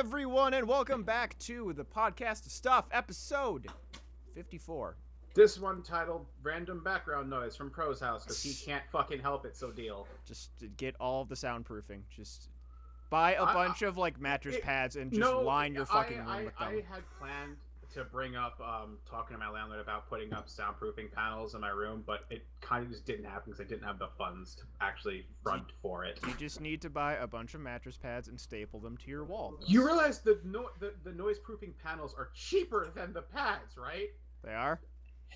everyone, and welcome back to the Podcast of Stuff, episode 54. This one titled Random Background Noise from Pro's house, because he can't fucking help it, so deal. Just to get all of the soundproofing. Just buy a bunch of, mattress pads and just line your fucking room with them. I had planned to bring up, talking to my landlord about putting up soundproofing panels in my room, but it kind of just didn't happen because I didn't have the funds to actually front for it. You just need to buy a bunch of mattress pads and staple them to your wall. You realize the noise-proofing panels are cheaper than the pads, right? They are?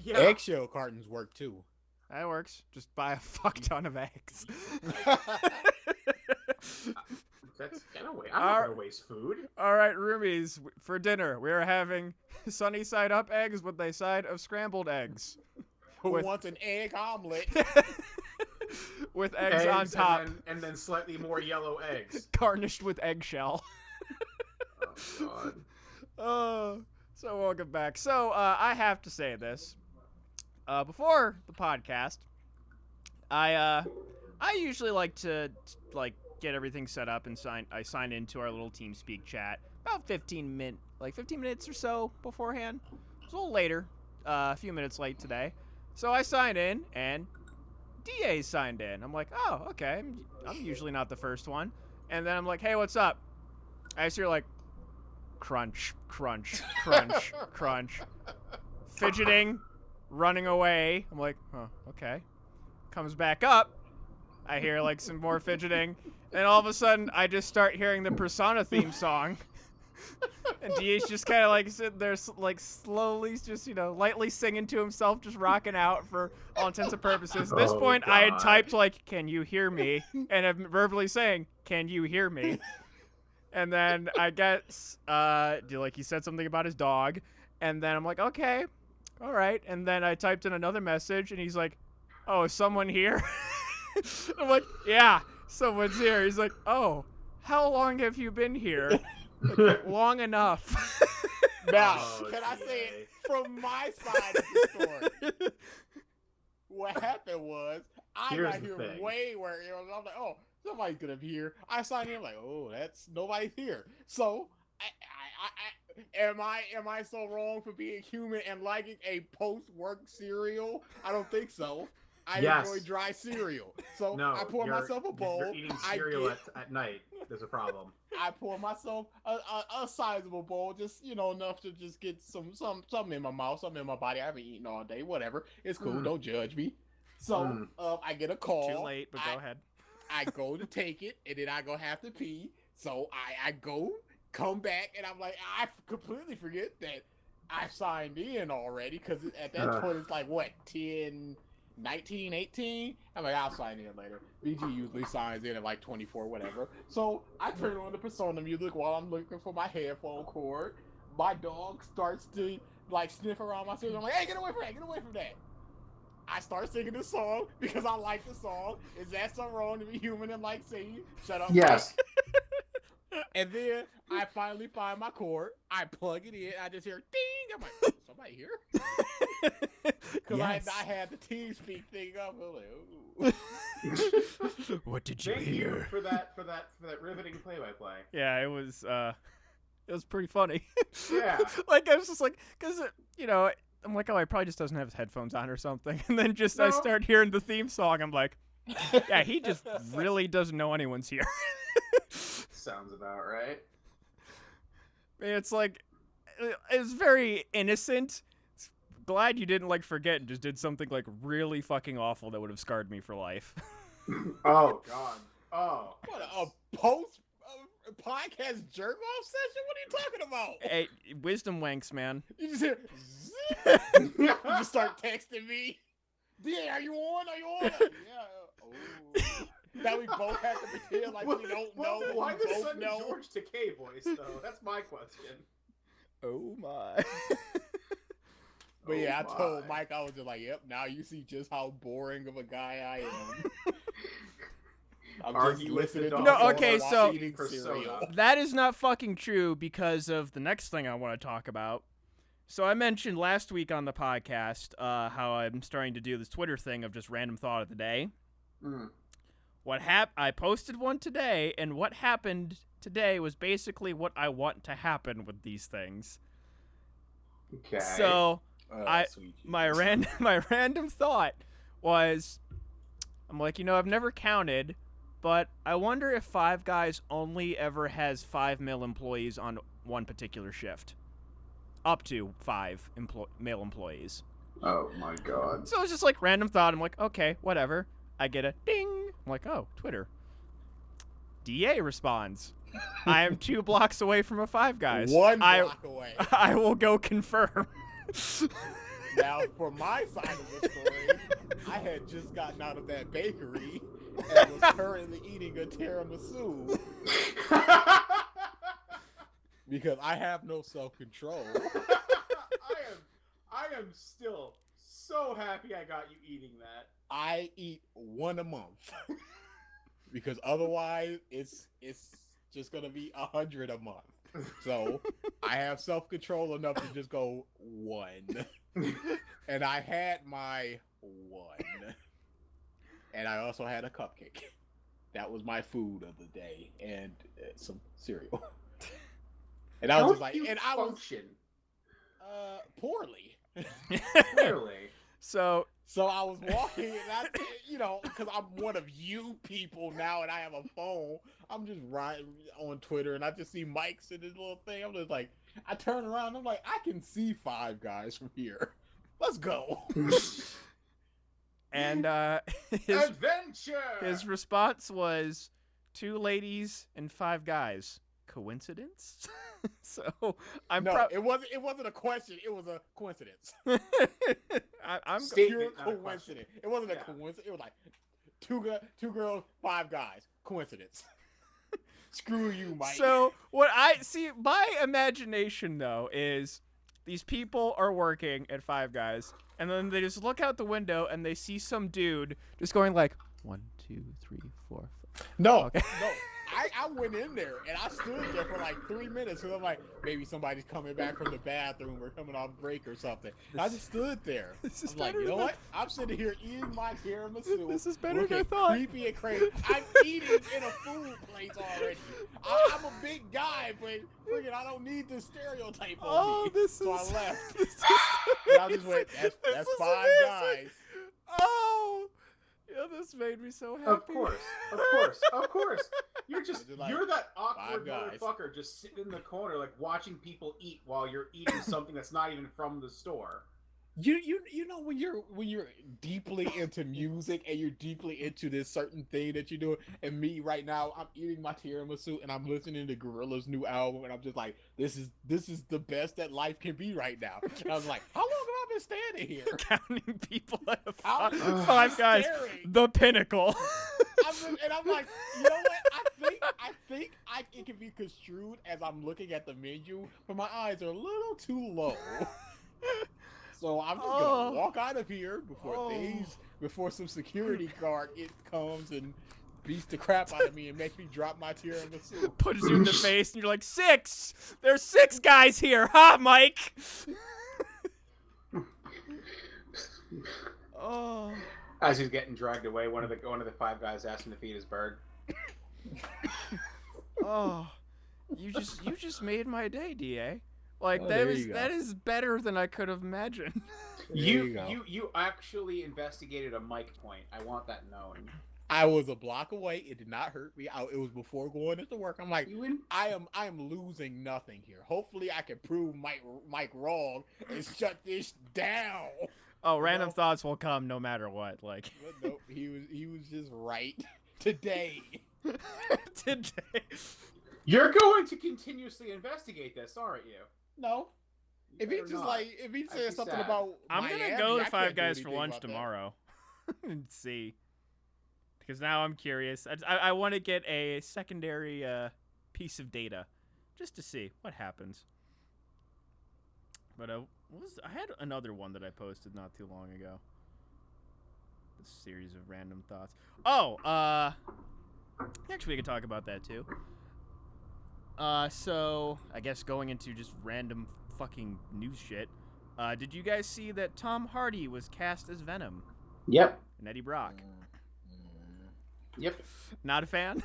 Yeah. Eggshell cartons work too. That works. Just buy a fuck ton of eggs. That's gonna waste. I'm not gonna waste food. All right, roomies. For dinner, we are having sunny side up eggs with a side of scrambled eggs. Who wants an egg omelet? With eggs on top, and then slightly more yellow eggs, garnished with eggshell. Oh God. So welcome back. So I have to say this. Before the podcast, I usually like to get everything set up and sign into our little TeamSpeak chat about 15 minutes or so beforehand. It's a little later, a few minutes late today. So I sign in and DA signed in. I'm like, oh, okay. I'm usually not the first one. And then I'm like, hey, what's up? I just hear crunch, crunch, crunch, crunch, fidgeting, running away. I'm like, oh, okay. Comes back up. I hear some more fidgeting, and all of a sudden I just start hearing the Persona theme song. And DH just kind of sitting there slowly just, lightly singing to himself, just rocking out for all intents and purposes. At this point, God. I had typed can you hear me? And I'm verbally saying, can you hear me? And then I guess, he said something about his dog. And then I'm like, okay, all right. And then I typed in another message, and he's like, oh, is someone here? I'm like, yeah, someone's here. He's like, oh, how long have you been here? Long enough. Now, can I say it from my side of the story? What happened was, I got here way where I'm like, oh, somebody's gonna be here. I signed in, I'm like, oh, nobody's here. So, am I so wrong for being human and liking a post-work cereal? I don't think so. I enjoy dry cereal. So I pour myself a bowl. You're eating cereal at night. There's a problem. I pour myself a sizable bowl, just enough to just get something in my mouth, something in my body. I haven't eaten all day. Whatever. It's cool. Don't judge me. So I get a call. Too late, but go ahead. I go to take it, and then I go have to pee. So I come back, and I'm like, I completely forget that I signed in already, because at that point it's 10, 19, 18. I'm like, I'll sign in later. BG usually signs in at 24, whatever. So I turn on the Persona music while I'm looking for my headphone cord. My dog starts to sniff around my system. I'm like, hey, get away from that. I start singing this song because I like the song. Is that so wrong to be human and singing? Shut up. Yes. And then I finally find my cord. I plug it in. I just hear ding. I'm like, somebody here? Because yes. I had the TeamSpeak thing up. I'm like, ooh. What did you hear? For that riveting play-by-play. Yeah, it was pretty funny. Yeah. I was just because I'm like, oh, he probably just doesn't have his headphones on or something. And then I start hearing the theme song. I'm like, yeah, he just really doesn't know anyone's here. Sounds about right. It's it's very innocent. Glad you didn't forget and just did something really fucking awful that would have scarred me for life. Oh God. Oh. What a post podcast jerk off session? What are you talking about? Hey, wisdom wanks, man. You just hear you just start texting me. Yeah, are you on? Yeah. Oh. Now we both have to pretend we don't know. Why the sudden George Takei voice though? That's my question. Oh my. But yeah, I told Mike, I was just like, yep, now you see just how boring of a guy I am. I'm just listening to so cereal. That is not fucking true because of the next thing I want to talk about. So I mentioned last week on the podcast how I'm starting to do this Twitter thing of just random thought of the day. Mm. I posted one today, and what happened today was basically what I want to happen with these things. Okay. So Sweet my Jesus. random thought was, I'm like, I've never counted, but I wonder if Five Guys only ever has 5 male employees on one particular shift. Up to 5 male employees. Oh my god. So it's just like random thought. I'm like, okay, whatever. I get a ding. I'm like, oh, Twitter. DA responds, I am 2 blocks away from a Five Guys. One block away. I will go confirm. Now, for my side of the story, I had just gotten out of that bakery and was currently eating a tiramisu because I have no self-control. I am still so happy I got you eating that. I eat one a month because otherwise it's just gonna be 100 a month. So I have self-control enough to just go 1. And I had my 1. And I also had a cupcake. That was my food of the day, and some cereal. And I was just like, and I was poorly. Clearly. So I was walking, and because I'm one of you people now, and I have a phone. I'm just riding on Twitter, and I just see Mike's in this little thing. I'm just like, I turn around, I'm like, I can see Five Guys from here. Let's go. And his response was 2 ladies and 5 guys. Coincidence? So it wasn't a question. It was a coincidence. I'm pure coincidence. It wasn't a coincidence. It was like 2 girls, 5 guys. Coincidence. Screw you, Mike. So what I see, my imagination though is these people are working at Five Guys, and then they just look out the window and they see some dude just going like 1, 2, 3, 4, 5. No, Okay. no. I went in there and I stood there for like 3 minutes because I'm like, maybe somebody's coming back from the bathroom or coming off break or something. And I just stood there. I'm like, you know what? I'm sitting here eating my tiramisu. This is better than I looking thought. Creepy and crazy. I'm eating in a food place already. I'm a big guy, but freaking, I don't need this stereotype on me. So I left. And I just went, that's 5 guys. Oh. Yeah, this made me so happy. Of course. You're that awkward motherfucker just sitting in the corner, like watching people eat while you're eating something that's not even from the store. You know when you're deeply into music and you're deeply into this certain thing that you're doing, and me right now, I'm eating my tiramisu and I'm listening to Gorillaz' new album, and I'm just like, this is the best that life can be right now. And I was like, how long have I been standing here? Counting people at I'm Five Guys, staring. the pinnacle. I'm like, you know what? I think it can be construed as I'm looking at the menu, but my eyes are a little too low. So I'm just gonna walk out of here before some security guard comes and beats the crap out of me and makes me drop my tiramisu. Punches you in the face, and you're like, 6! There's 6 guys here, huh, Mike? Oh. As he's getting dragged away, one of the 5 guys asked him to feed his bird. Oh, you just made my day, DA. Like Oh, that is better than I could have imagined. You actually investigated a mic point. I want that known. I was a block away. It did not hurt me. It was before going into work. I'm like, I am losing nothing here. Hopefully, I can prove Mike wrong and shut this down. Oh, random thoughts will come no matter what. Like, but nope, he was just right today. Today. You're going to continuously investigate this, aren't you? No. If he just not. if he says something about I'm Miami, gonna go to I Five can't do Guys for anything lunch about that. tomorrow and see, because now I'm curious. I want to get a secondary piece of data just to see what happens. But I had another one that I posted not too long ago. This series of random thoughts. Oh, actually, we could talk about that too. So I guess going into just random fucking news shit. Did you guys see that Tom Hardy was cast as Venom? Yep. And Eddie Brock. Yep. Not a fan?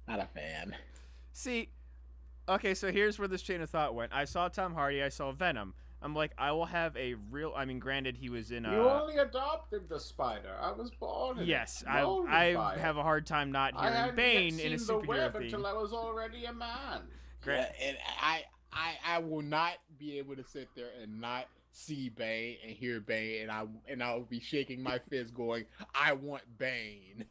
Not a fan. See, okay, so here's where this chain of thought went. I saw Tom Hardy, I saw Venom. I'm like, I will have a real. I mean, granted, he was in. You only adopted the spider. I was born. Yes, molded I by it. have a hard time not I hearing hadn't Bane yet in a seen the superhero web theme. until I was already a man. Great. Yeah, and I will not be able to sit there and not see Bane and hear Bane, and I'll be shaking my fist, going, "I want Bane."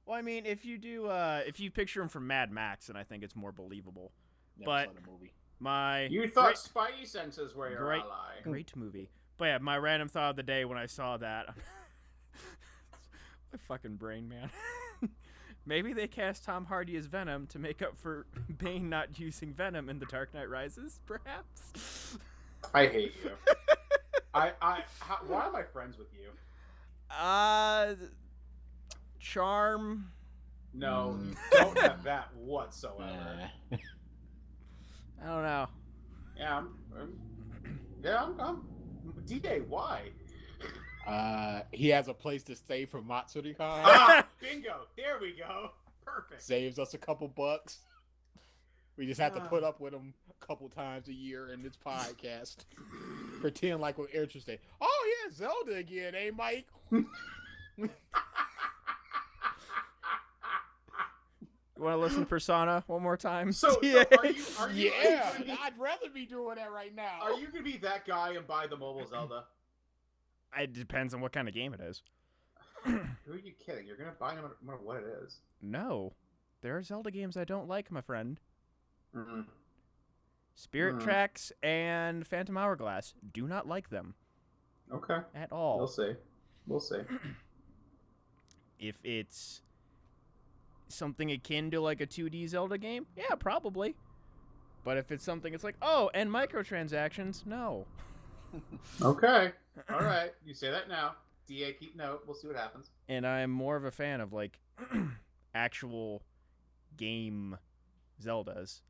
Well, I mean, if you picture him from Mad Max, then I think it's more believable. Never But- saw the movie. You thought Spidey senses were your Great- ally. great movie. But yeah, my random thought of the day when I saw that, my fucking brain, man. Maybe they cast Tom Hardy as Venom to make up for Bane not using Venom in The Dark Knight Rises, perhaps. I hate you. why am I friends with you? Charm. No, don't have that whatsoever. I don't know. Yeah, I'm D-Day, why? He has a place to stay for Matsuri-kan. Ah, bingo! There we go. Perfect. Saves us a couple bucks. We just have to put up with him a couple times a year in this podcast. Pretend like we're interested. Oh yeah, Zelda again, eh, Mike? You want to listen to Persona one more time? So Yeah. are you Yeah, gonna be, I'd rather be doing that right now. are you gonna be that guy and buy the mobile Zelda? It depends on what kind of game it is. Who are you kidding? You're gonna buy no matter what it is. No. There are Zelda games I don't like, my friend. Mm-mm. Spirit Tracks and Phantom Hourglass. Do not like them Okay. at all. We'll see. If it's something akin to like a 2D Zelda game, yeah, probably. But if it's something it's like, oh, and microtransactions, no. Okay. All right. You say that now. DA, keep note. We'll see what happens. And I'm more of a fan of like actual game Zeldas.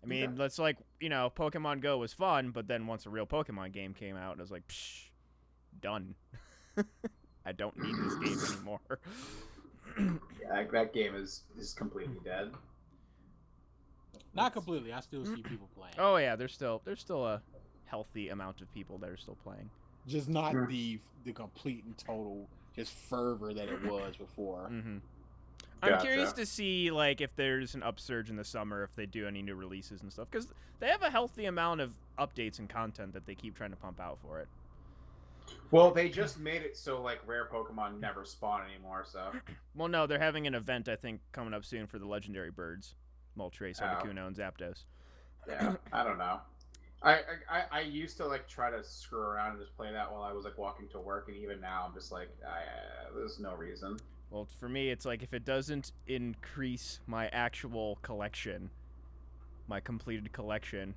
I mean, Okay. let's like, Pokemon Go was fun, but then once a real Pokemon game came out, I was like, psh, done. I don't need this game anymore. Yeah, that game is completely dead. Not completely. I still see people playing. Oh yeah, there's still a healthy amount of people that are still playing. Just not Mm. the complete and total just fervor that it was before. Mm-hmm. I'm Gotcha. curious to see like if there's an upsurge in the summer, if they do any new releases and stuff, because they have a healthy amount of updates and content that they keep trying to pump out for it. Well, they just made it so like rare Pokemon never spawn anymore. So Well, no, they're having an event I think coming up soon for the legendary birds, Moltres, Articuno, and Zapdos. yeah, I don't know. I used to like try to screw around and just play that while I was like walking to work, and even now I'm just like, there's no reason. Well, for me, it's like if it doesn't increase my actual collection, my completed collection,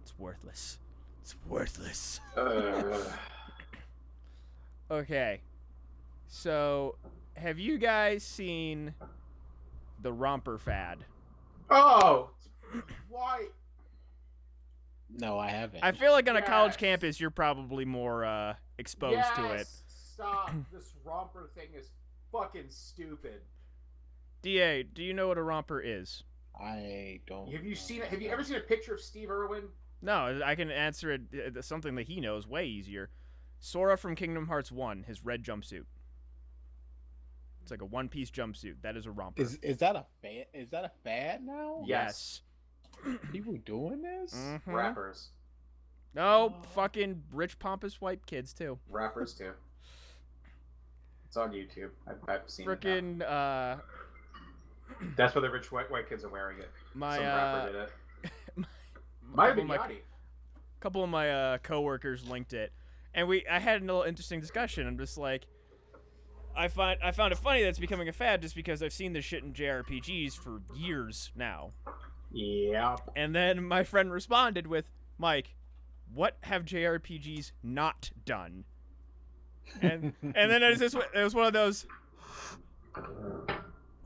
it's worthless. It's worthless. Okay, so have you guys seen the romper fad? Oh, why? No, I haven't. I feel like on a college Yes. campus, you're probably more exposed to it. Stop. This romper thing is fucking stupid. DA, do you know what a romper is? I don't. Have you seen it? Have you ever seen a picture of Steve Irwin? No, I can answer it. Something that he knows way easier. Sora from Kingdom Hearts 1, his red jumpsuit. It's like a one-piece jumpsuit. That is a romper. Is that a fad? Is that a fad now? Yes. People doing this? Mhm. Rappers. No, fucking rich, pompous white kids, too. Rappers too. It's on YouTube. I've seen it. Frickin', now. That's why the rich white kids are wearing it. my, Some rapper did it. a Might have couple been of my, Yachty. couple of my coworkers linked it. And I had a little interesting discussion. I'm just like, I found it funny that it's becoming a fad just because I've seen this shit in JRPGs for years now. Yeah. And then my friend responded with, Mike, what have JRPGs not done? And then it was one of those,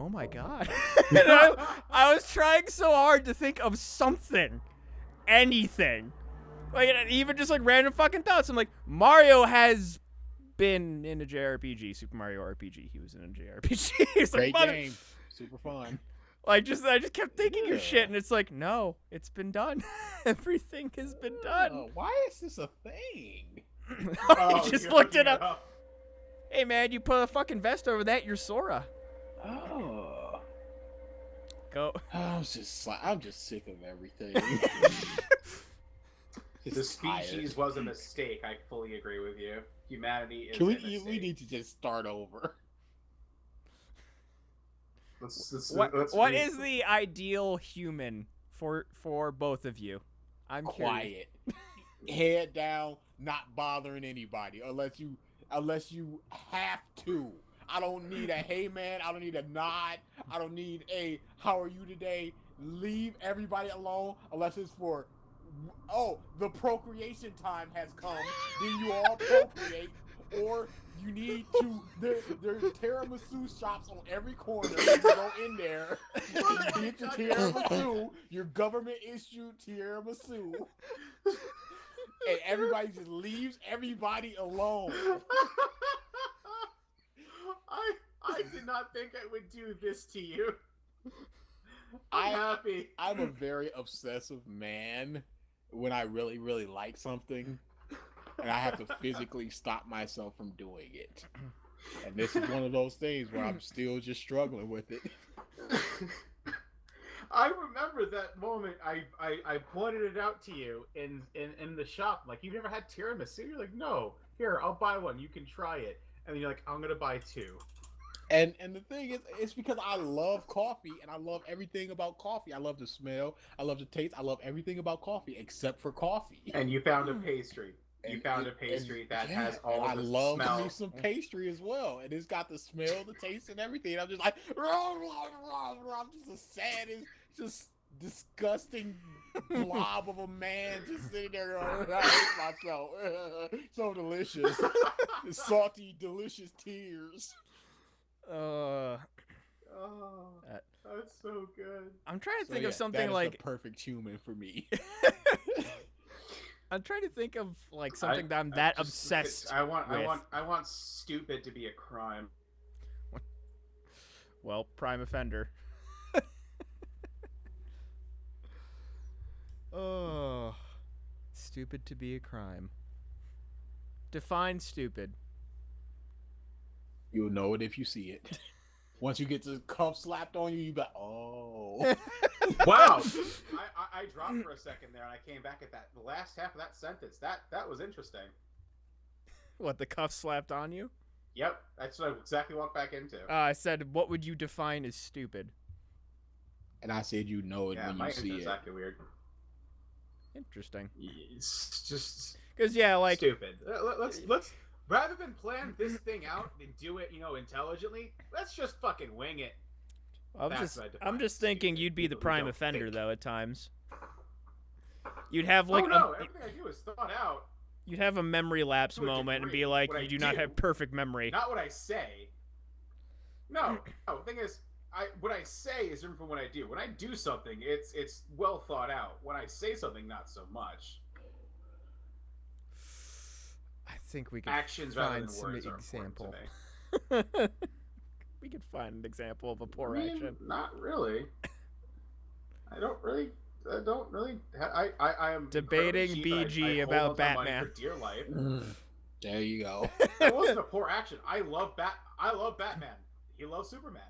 oh my god. And I was trying so hard to think of something. Anything. Like, even just like random fucking thoughts. I'm like, Mario has been in a JRPG, Super Mario RPG. He was in a JRPG. It's like, Great game, super fun. Like, I just kept thinking your Yeah. shit, and it's like, no, it's been done. Everything has been done. Why is this a thing? You just looked it up. Hey, man, you put a fucking vest over that, you're Sora. Oh. Go. I'm just sick of everything. The species was a mistake. I fully agree with you. Humanity is Can a we mistake. need to just start over. What is the ideal human for both of you? I'm curious. Quiet, head down, not bothering anybody unless you have to. I don't need a hey man. I don't need a nod. I don't need a how are you today. Leave everybody alone unless it's for the procreation time has come. Then you all procreate, or you need to. There's tiramisu shops on every corner. You go in there, you get your tiramisu, your government issued tiramisu, and everybody just leaves everybody alone. I did not think I would do this to you. I'm happy. I'm a very obsessive man when I really, really like something, and I have to physically stop myself from doing it. And this is one of those things where I'm still just struggling with it. I remember that moment. I pointed it out to you in the shop. Like, you've never had tiramisu? You're like, no. Here, I'll buy one. You can try it. And then you're like, I'm gonna buy two. And the thing is, it's because I love coffee and I love everything about coffee. I love the smell, I love the taste, I love everything about coffee except for coffee. And you found a pastry. You found a pastry that has all of the I love smell. me some pastry as well, and it's got the smell, the taste, and everything. And I'm just like, I'm just a sad, just disgusting blob of a man just sitting there going, I hate myself. So delicious, salty, delicious tears. Oh, that's so good. I'm trying to So think yeah, of something that is like the perfect human for me. I'm trying to think of like something that I'm that obsessed. I want with. stupid to be a crime. Well, prime offender. Oh, stupid to be a crime. Define stupid. You'll know it if you see it. Once you get the cuff slapped on you, you be like, oh. Wow. I dropped for a second there, and I came back at that. The last half of that sentence. That was interesting. What, the cuff slapped on you? Yep, that's what I exactly walked back into. I said, what would you define as stupid? And I said, you know it Yeah, when my you see internet's it. acting weird. Interesting. It's just Because yeah, like stupid. Let's rather than plan this thing out and do it, intelligently. Let's just fucking wing it. I'm just thinking stupid. you'd be the People who prime don't offender think. though at times. You'd have like everything I do is thought out. you'd have a memory lapse To a moment and degree. be like, What I you do not do- have perfect memory. Not what I say. No. The thing is, what I say is different from what I do. When I do something, it's well thought out. When I say something, not so much. I think we could Actions rather find than some words are example. important to me. We could find an example of a poor I mean, action. Not really. I don't really. I am Debating incredibly cheap. BG I hold about on to my money Batman. for dear life. There you go. It wasn't a poor action. I love Batman. He loves Superman.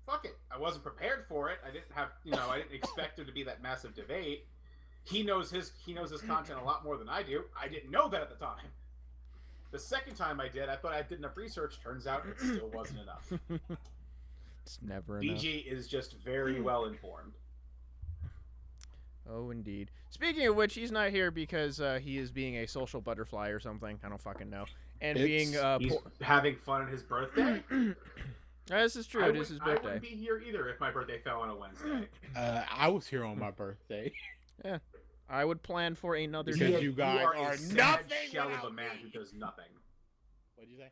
Fuck it. I wasn't prepared for it. I didn't have. I didn't expect there to be that massive debate. He knows his content a lot more than I do. I didn't know that at the time. The second time I did, I thought I did enough research. Turns out it still wasn't enough. It's never enough. BG is just very well informed. Oh, indeed. Speaking of which, he's not here because he is being a social butterfly or something. I don't fucking know. And being He's having fun on his birthday. This is true. It is his I birthday. wouldn't be here either if my birthday fell on a Wednesday. I was here on my birthday. I would plan for another Because day. you guys are are a sad nothing shell of a without man me. who does nothing. What'd you say?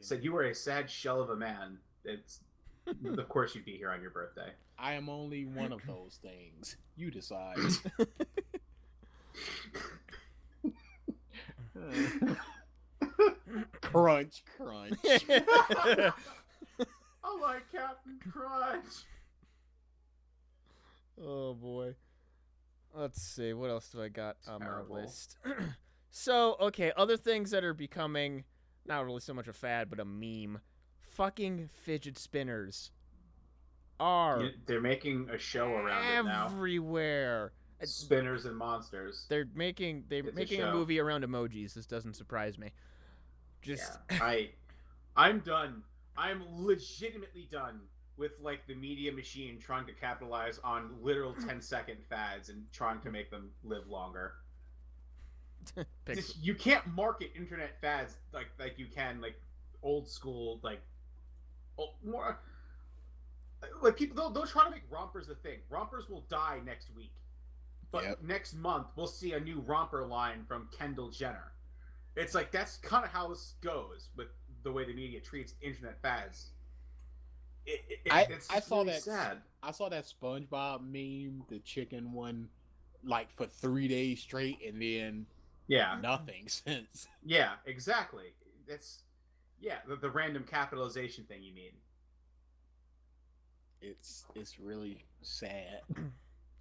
Said you were a sad shell of a man. It's of course you'd be here on your birthday. I am only one of those things. You decide. Crunch, crunch. I like Captain Crunch. Oh boy. Let's see. What else do I got on Terrible. my list? So, okay, other things that are becoming not really so much a fad, but a meme. Fucking fidget spinners are They're making a show around it now. everywhere. Spinners and monsters. They're making It's a a show. movie around emojis. This doesn't surprise me. Just Yeah, I'm done. I'm legitimately done with like the media machine trying to capitalize on literal 10-second fads and trying to make them live longer. You can't market internet fads like you can like old school more like people they'll try to make rompers a thing. Rompers will die next week. But Yep. next month we'll see a new romper line from Kendall Jenner. It's like that's kind of how this goes with the way the media treats internet fads. It's I saw really that. sad. I saw that SpongeBob meme, the chicken one, like for 3 days straight, and then Yeah, nothing since. yeah, exactly. That's the random capitalization thing you mean. It's really sad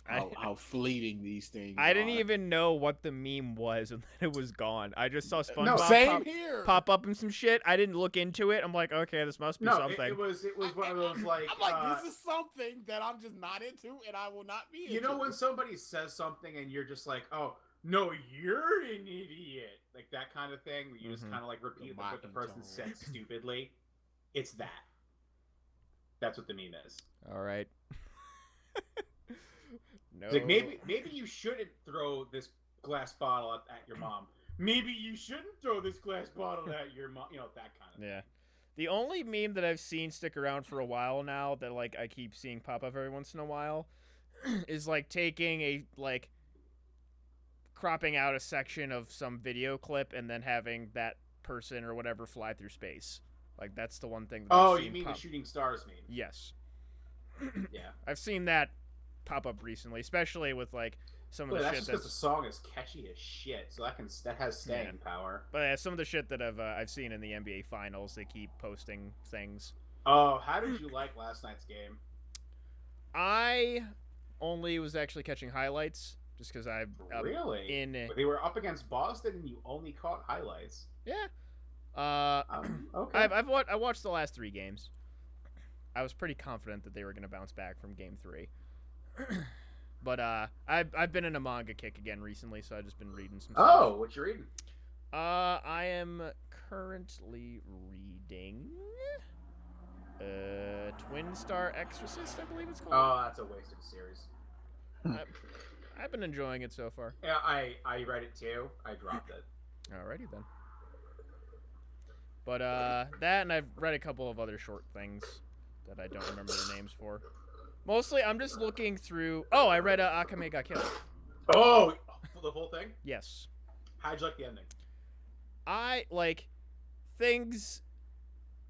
I, how fleeting these things. I didn't are. even know what the meme was, and then it was gone. I just saw No, SpongeBob Same here. pop up in some shit. I didn't look into it. I'm like, okay, this must be No, something. it was one of those like I'm like, this is something that I'm just not into, and I will not be. you know into. when somebody says something and you're just like, oh no, you're an idiot, like that kind of thing where you just Mhm. kind of like repeat The what the person mocking said tone. stupidly. It's that. That's what the meme is. All right. No. It's like maybe you shouldn't throw this glass bottle at your mom. Maybe you shouldn't throw this glass bottle at your mom. You know, that kind of thing. Yeah. The only meme that I've seen stick around for a while now that like I keep seeing pop up every once in a while is like taking a like cropping out a section of some video clip and then having that person or whatever fly through space. Like that's the one thing that Oh, I've you seen mean pop- the shooting stars meme? Yes. Yeah. I've seen that pop up recently, especially with like some of Well, the that's shit just because that's the song is catchy as shit, so that has staying power. but yeah, some of the shit that I've seen in the NBA finals, they keep posting things. Oh, how did you like last night's game? I only was actually catching highlights just because I Really? in They were up against Boston, and you only caught highlights. yeah. Okay. I watched the last 3 games. I was pretty confident that they were gonna bounce back from game 3. But I've been in a manga kick again recently, so I've just been reading some stuff. Oh, what you reading? I am currently reading Twin Star Exorcist, I believe it's called. Oh, that's a wasted series. I've been enjoying it so far. Yeah, I read it too. I dropped it. Alrighty then. But that, and I've read a couple of other short things that I don't remember their names for. Mostly, I'm just looking through. Oh, I read Akame Got Killed. Oh, the whole thing? Yes, How'd you like the ending? I like things.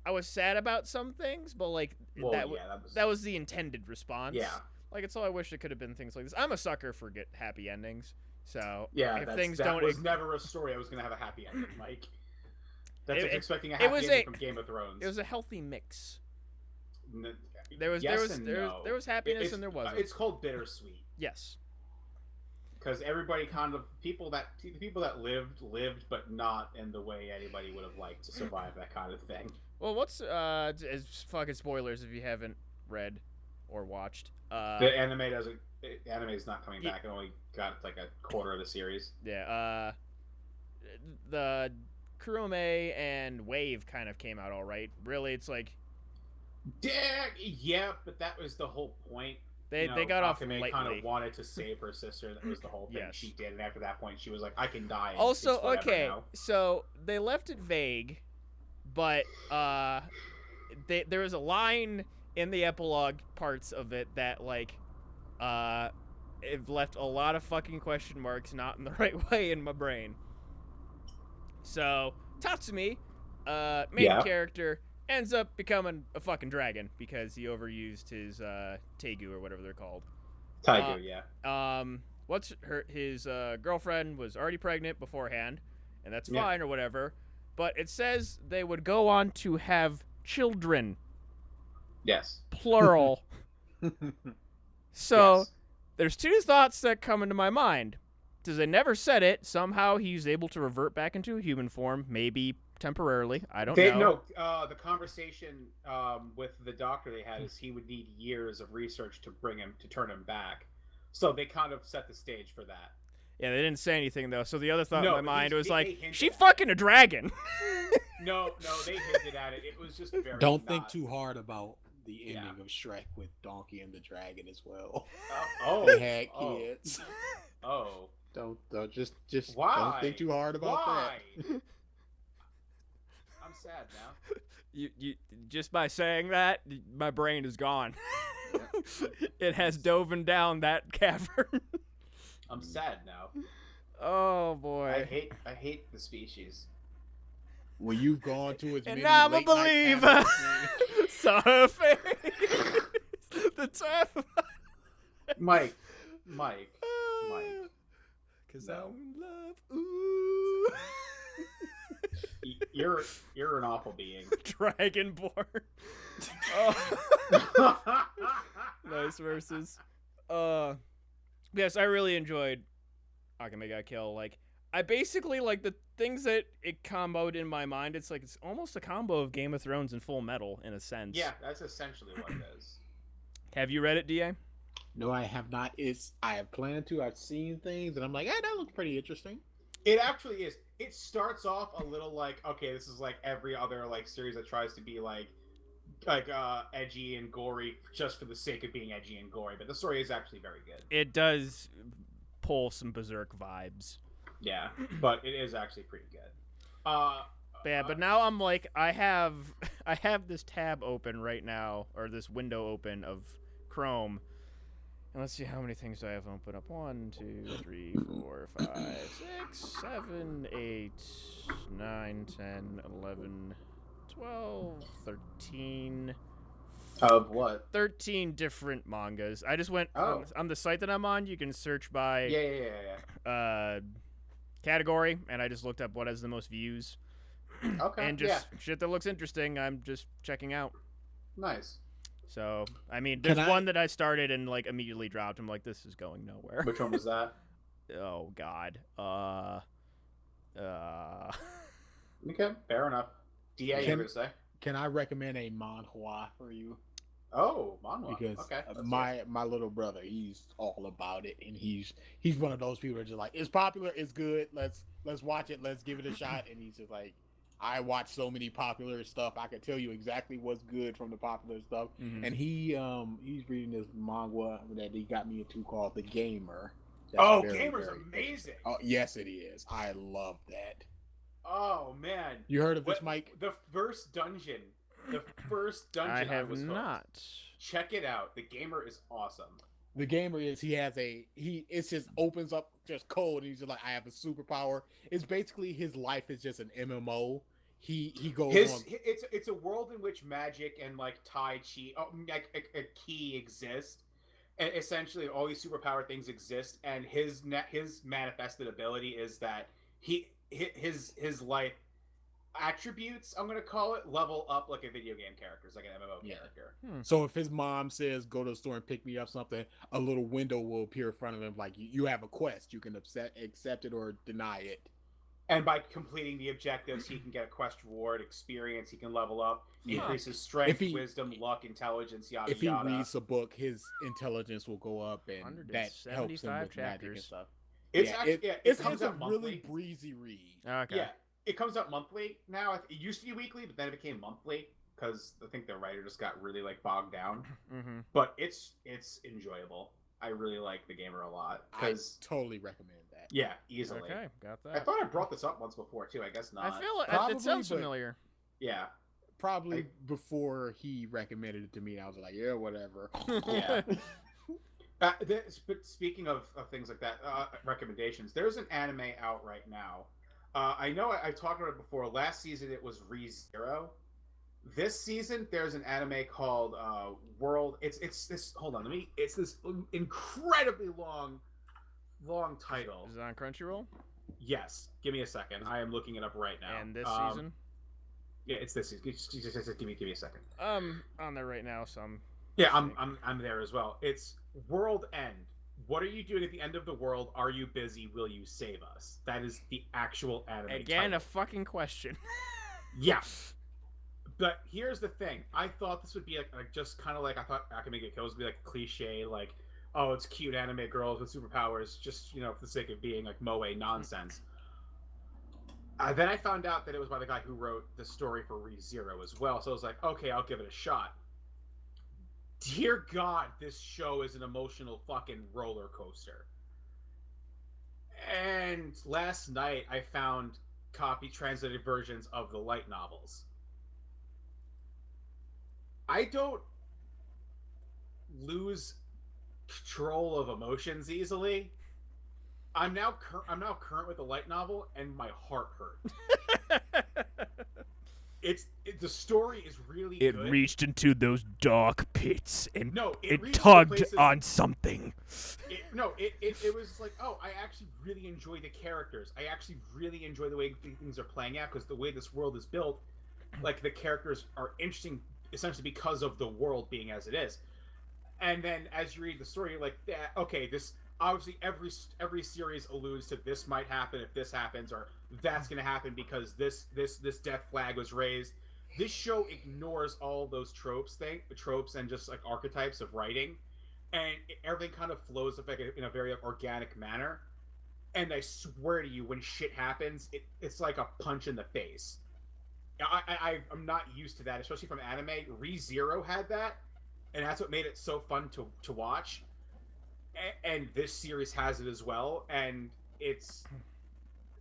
I was sad about some things, but like Well, that yeah, that was the intended response. yeah, Like it's all I wish it could have been things like this. I'm a sucker for get happy endings. So yeah. if That things was don't never a story I was gonna have a happy ending. Like that's It- like expecting a it happy was ending a- from Game of Thrones. it was a healthy mix. N- There was yes there was and there, no. there was happiness It's- and there wasn't. It's called bittersweet. Yes. Because everybody kind of the people that lived, but not in the way anybody would have liked to survive that kind of thing. Well, what's as fucking spoilers if you haven't read or watched. The anime doesn't. The anime is not coming Ye- back. It only got like a quarter of the series. Yeah, the Kurome and Wave kind of came out all right. Really, it's like Yeah, but that was the whole point. they You know, got off Akame lightly. kind of wanted to save her sister. That was the whole thing. Yes. She did, and after that point, she was like, "I can die." and Also, it's whatever okay, now." so they left it vague, but there was a line in the epilogue parts of it that like it left a lot of fucking question marks not in the right way in my brain. So Tatsumi, main Yeah. character, ends up becoming a fucking dragon because he overused his Tegu or whatever they're called. Taigu, yeah. His girlfriend was already pregnant beforehand, and that's Yeah. fine or whatever. but it says they would go on to have children, Yes. plural. So Yes. there's two thoughts that come into my mind. Because they never said it, somehow he's able to revert back into human form, maybe temporarily. I don't know. No, the conversation with the doctor they had is he would need years of research to turn him back. So they kind of set the stage for that. Yeah, they didn't say anything though. So the other thought No, in my but mind was they like, hinted she at it. fucking a dragon. No, they hinted at it. It was just very. Don't think not- too hard about the Yeah. ending of Shrek with Donkey and the Dragon as well. Oh, They had oh, kids. Oh, Don't just Why? don't think too hard about why? that. I'm sad now. You just by saying that, my brain is gone. It has dove down that cavern. I'm sad now. Oh boy. I hate the species. When you've gone to as And many now I'm a late night believer. cafes- Surface. The turf. Mike. Cause No. I'm in love. Ooh. You're an awful being. Dragonborn. Oh. Nice verses. Yes, I really enjoyed Akame ga Kill. Like, I basically like the things that it comboed in my mind. It's like it's almost a combo of Game of Thrones and Full Metal in a sense. Yeah, that's essentially what it is. Have you read it, Da? No, I have not. I have planned to. I've seen things, and I'm like, that looks pretty interesting. It actually is. It starts off a little like, okay, this is like every other like series that tries to be like edgy and gory just for the sake of being edgy and gory, but the story is actually very good. It does pull some Berserk vibes. Yeah, but it is actually pretty good. Yeah, but now I'm like, I have this tab open right now, or this window open of Chrome. And let's see how many things I have open up. 1, 2, 3, 4, 5, 6, 7, 8, 9, 10, 11, 12, 13. Of what? 13 different mangas. I just went on the site that I'm on. You can search by Yeah. category, and I just looked up what has the most views. Okay. And just shit that looks interesting, I'm just checking out. Nice. So, I mean, Can there's I- one that I started and like immediately dropped. I'm like, this is going nowhere. Which one was that? Oh God. Okay, fair enough. DA, you Can- were gonna say? Can I recommend a manhwa for you? Oh, manhwa. Because Okay. let's hear it. my little brother, he's all about it, and he's one of those people that just like, it's popular, it's good, let's watch it, let's give it a shot. And he's just like, I watch so many popular stuff, I can tell you exactly what's good from the popular stuff. Mhm. And he's reading this manga that he got me into called The Gamer. That's Oh, very, Gamer's very good. amazing. Oh yes, it is. I love that. Oh man. You heard of this, What- Mike? The first dungeon. I have was hooked. not. Check it out. The Gamer is awesome. The Gamer is it just opens up just cold, and he's just like, I have a superpower. It's basically his life is just an MMO. He goes on. It's a world in which magic and like Tai Chi, like a key exist, and essentially all these superpower things exist. And his manifested ability is that his life attributes, I'm gonna call it, level up like a video game character. It's like an MMO Yeah. character. So if his mom says go to the store and pick me up something, a little window will appear in front of him like you have a quest. You can accept it or deny it. And by completing the objectives, he can get a quest reward, experience. He can level up, Yeah. increase his strength, If he- wisdom, luck, intelligence, yada If he yada. reads a book, his intelligence will go up, and that helps him 175 with magic and chapters. stuff. It's Yeah, actually it it's comes a out monthly. really breezy read. Okay. Yeah, it comes out monthly now. It used to be weekly, but then it became monthly because I think the writer just got really like bogged down. Mm-hmm. But it's enjoyable. I really like The Gamer a lot I because totally recommend that. yeah, easily. Okay, got I that. thought I brought this up once before too. I guess not. I feel Probably, it sounds but- familiar. Yeah, Probably before he recommended it to me, I was like, yeah, whatever. yeah. But speaking of things like that, recommendations. There's an anime out right now. I know I've talked about it before. Last season it was ReZero. This season there's an anime called World. It's this. Hold on, it's this incredibly long title. Is it on Crunchyroll? Yes. Give me a second. I am looking it up right now. And this season? Yeah, it's this season. Just give me a second. On there right now, so Yeah, I'm there as well. It's World End. What are you doing at the end of the world? Are you busy? Will you save us? That is the actual anime again title. a fucking question. Yeah. But here's the thing. I thought this would be like just kind of like I thought Akame ga Kill would be like a cliche, like, oh, it's cute anime girls with superpowers, just for the sake of being like moe nonsense. Then I found out that it was by the guy who wrote the story for ReZero as well. So I was like, okay, I'll give it a shot. Dear God, this show is an emotional fucking roller coaster. And last night I found translated versions of the light novels. I don't lose control of emotions easily. I'm now current with the light novel, and my heart hurt. The story is really good. It reached into those dark pits and it reached tugged places, on something. It was like, oh, I actually really enjoy the characters. I actually really enjoy the way things are playing out, because the way this world is built, like, the characters are interesting essentially because of the world being as it is. And then as you read the story, you're like, yeah, okay, this obviously every series alludes to this might happen if this happens, or that's going to happen because this death flag was raised. This show ignores all those tropes and just like archetypes of writing, and everything kind of flows like in a very organic manner. And I swear to you, when shit happens, it's like a punch in the face. I'm not used to that, especially from anime. ReZero had that, and that's what made it so fun to watch. And this series has it as well, and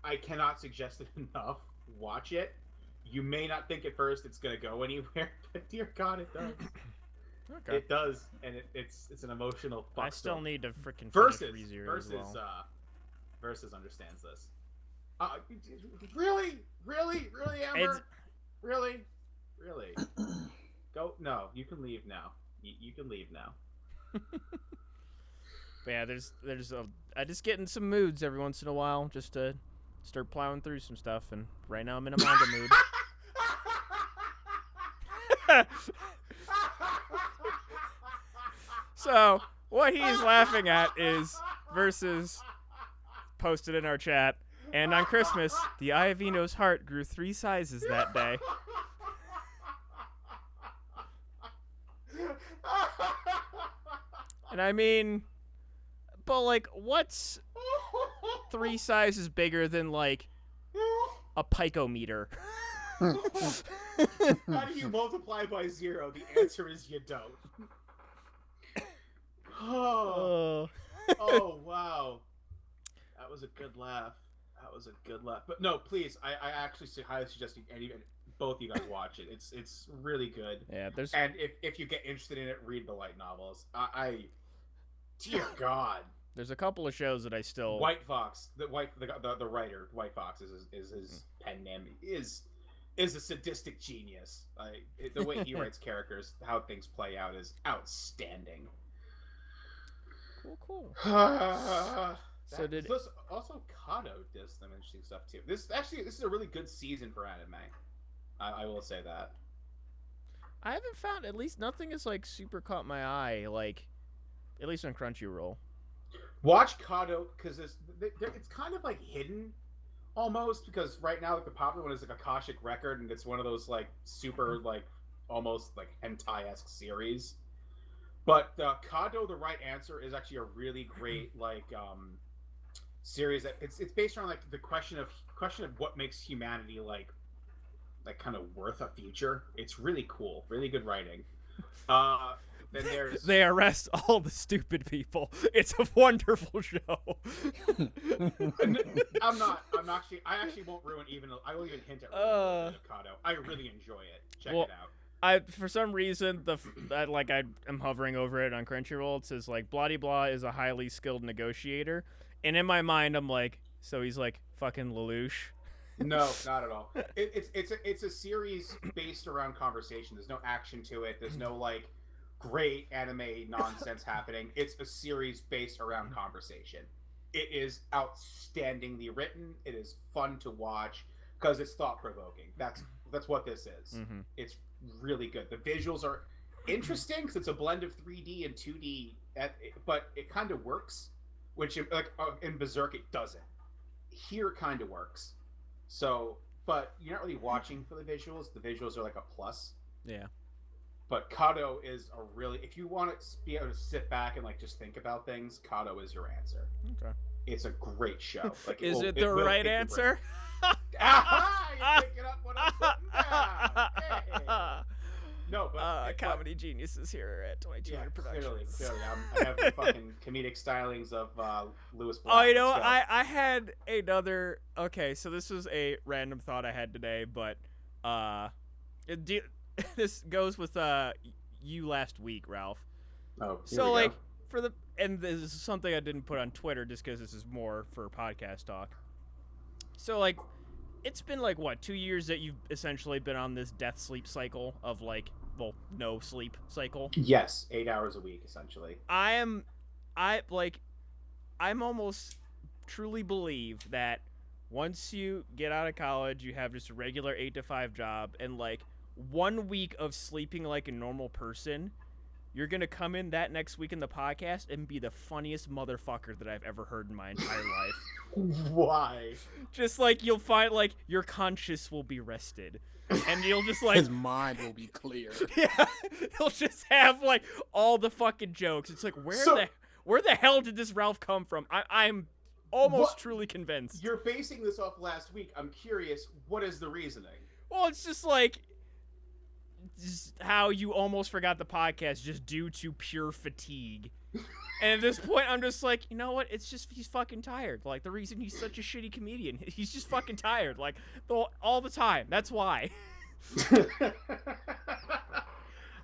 I cannot suggest it enough. Watch it. You may not think at first it's going to go anywhere, but dear God, it does. Okay. It does, and it's an emotional fuck. I still need to freaking Versus understands this. Really, Amber? Really? Go. No, you can leave now. You can leave now. But yeah, I just get in some moods every once in a while just to start plowing through some stuff, and right now I'm in a manga mood. So what he's laughing at is Versus posted in our chat, and on Christmas, the Eye of Ino's heart grew 3 sizes that day. And I mean, but like, what's 3 sizes bigger than like a picometer? How do you multiply by 0? The answer is you don't. Oh wow, that was a good laugh. But no, please, I actually highly suggest both you guys watch it. It's really good. Yeah, and if you get interested in it, read the light novels. Dear God. There's a couple of shows that I still. White Fox, the writer, White Fox is his pen name, is a sadistic genius. The way he writes characters, how things play out, is outstanding. Cool. So also Kado did some interesting stuff too. This is a really good season for anime. I will say that. I haven't found, at least nothing has like super caught my eye, like at least on Crunchyroll. Watch Kado, because it's kind of like hidden almost, because right now like the popular one is like Akashic Record, and it's one of those like super like almost like hentai-esque series. But Kado, the Right Answer is actually a really great like series that it's based around like the question of what makes humanity like kind of worth a future. It's really cool, really good writing. Then there's They arrest all the stupid people. It's a wonderful show. I actually won't ruin I won't even hint at Kado. I really enjoy it. Check it out. For some reason, I'm hovering over it on Crunchyroll. It says like blah blah is a highly skilled negotiator, and in my mind I'm like, so he's like fucking Lelouch. No, not at all. It's a series based around conversation. There's no action to it. There's no like great anime nonsense happening. It's a series based around conversation. It is outstandingly written. It is fun to watch because it's thought provoking. That's what this is. Mm-hmm. It's really good. The visuals are interesting because it's a blend of 3D and 2D, but it kind of works. Which in Berserk it doesn't. Here it kind of works. So, but you're not really watching for the visuals. The visuals are like a plus. Yeah. But Kato is a really, if you want to be able to sit back and like just think about things, Kato is your answer. Okay. It's a great show. Like, Is it the will right pick your answer? brain. Aha! You're picking up what I'm putting down. Hey. No, but Comedy Geniuses here at 2200 Productions. Clearly, I have the fucking comedic stylings of Lewis Black. Oh, you know, Let's go. I had another. Okay, so this was a random thought I had today, but this goes with you last week, Ralph. Oh, here So we like go. and this is something I didn't put on Twitter just because this is more for podcast talk. So like, it's been like what 2 years that you've essentially been on this death sleep cycle of like, well, no sleep cycle. Yes, 8 hours a week essentially. I'm almost truly believe that once you get out of college, you have just a regular 8 to 5 job, and like 1 week of sleeping like a normal person, you're gonna come in that next week in the podcast and be the funniest motherfucker that I've ever heard in my entire life. Why? Just like you'll find like your conscience will be rested, and you'll just like His mind will be clear. yeah, he'll just have like all the fucking jokes. It's like where the hell did this Ralph come from? I'm almost truly convinced. You're basing this off last week. I'm curious, what is the reasoning? Well, it's just like just how you almost forgot the podcast just due to pure fatigue. And at this point, I'm just like, you know what? It's just he's fucking tired. Like, the reason he's such a shitty comedian, he's just fucking tired. Like, all the time. That's why.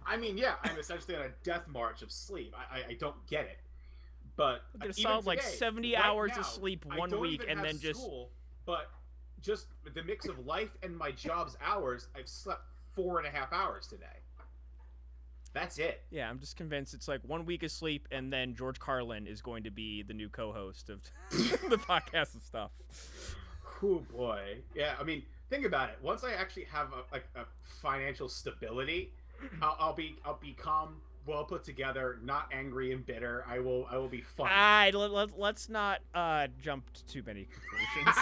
I mean, yeah, I'm essentially on a death march of sleep. I don't get it. But Look at a even solid like today, 70 right hours now, of sleep I one don't week, even and have then just school, but just the mix of life and my job's hours, I've slept 4.5 hours today. That's it. yeah, I'm just convinced it's like 1 week of sleep, and then George Carlin is going to be the new co-host of the podcast and stuff. Oh boy, yeah. I mean, think about it. Once I actually have a financial stability, I'll become well put together, not angry and bitter. I will be fun. Let's not jump to too many conclusions.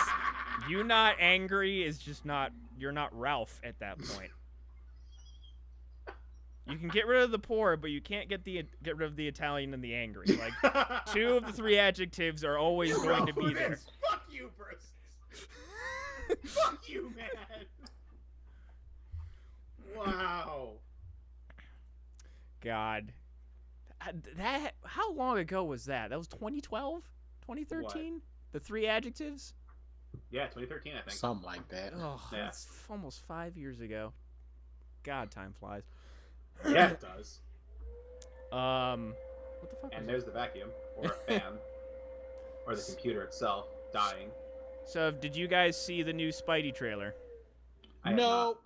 You not angry is just not. You're not Ralph at that point. You can get rid of the poor, but you can't get rid of the Italian and the angry. Like, 2 of the 3 adjectives are always going to be there. Fuck you, Bruce. Fuck you, man. Wow. God. That how long ago was that? That was 2012? 2013? The 3 adjectives? Yeah, 2013, I think. Something like that. Oh, Yeah. that's almost 5 years ago. God, time flies. Yeah, it does. What the fuck? And was there's the vacuum, or a fan, or the computer itself dying. So, did you guys see the new Spidey trailer? I have not. Nope.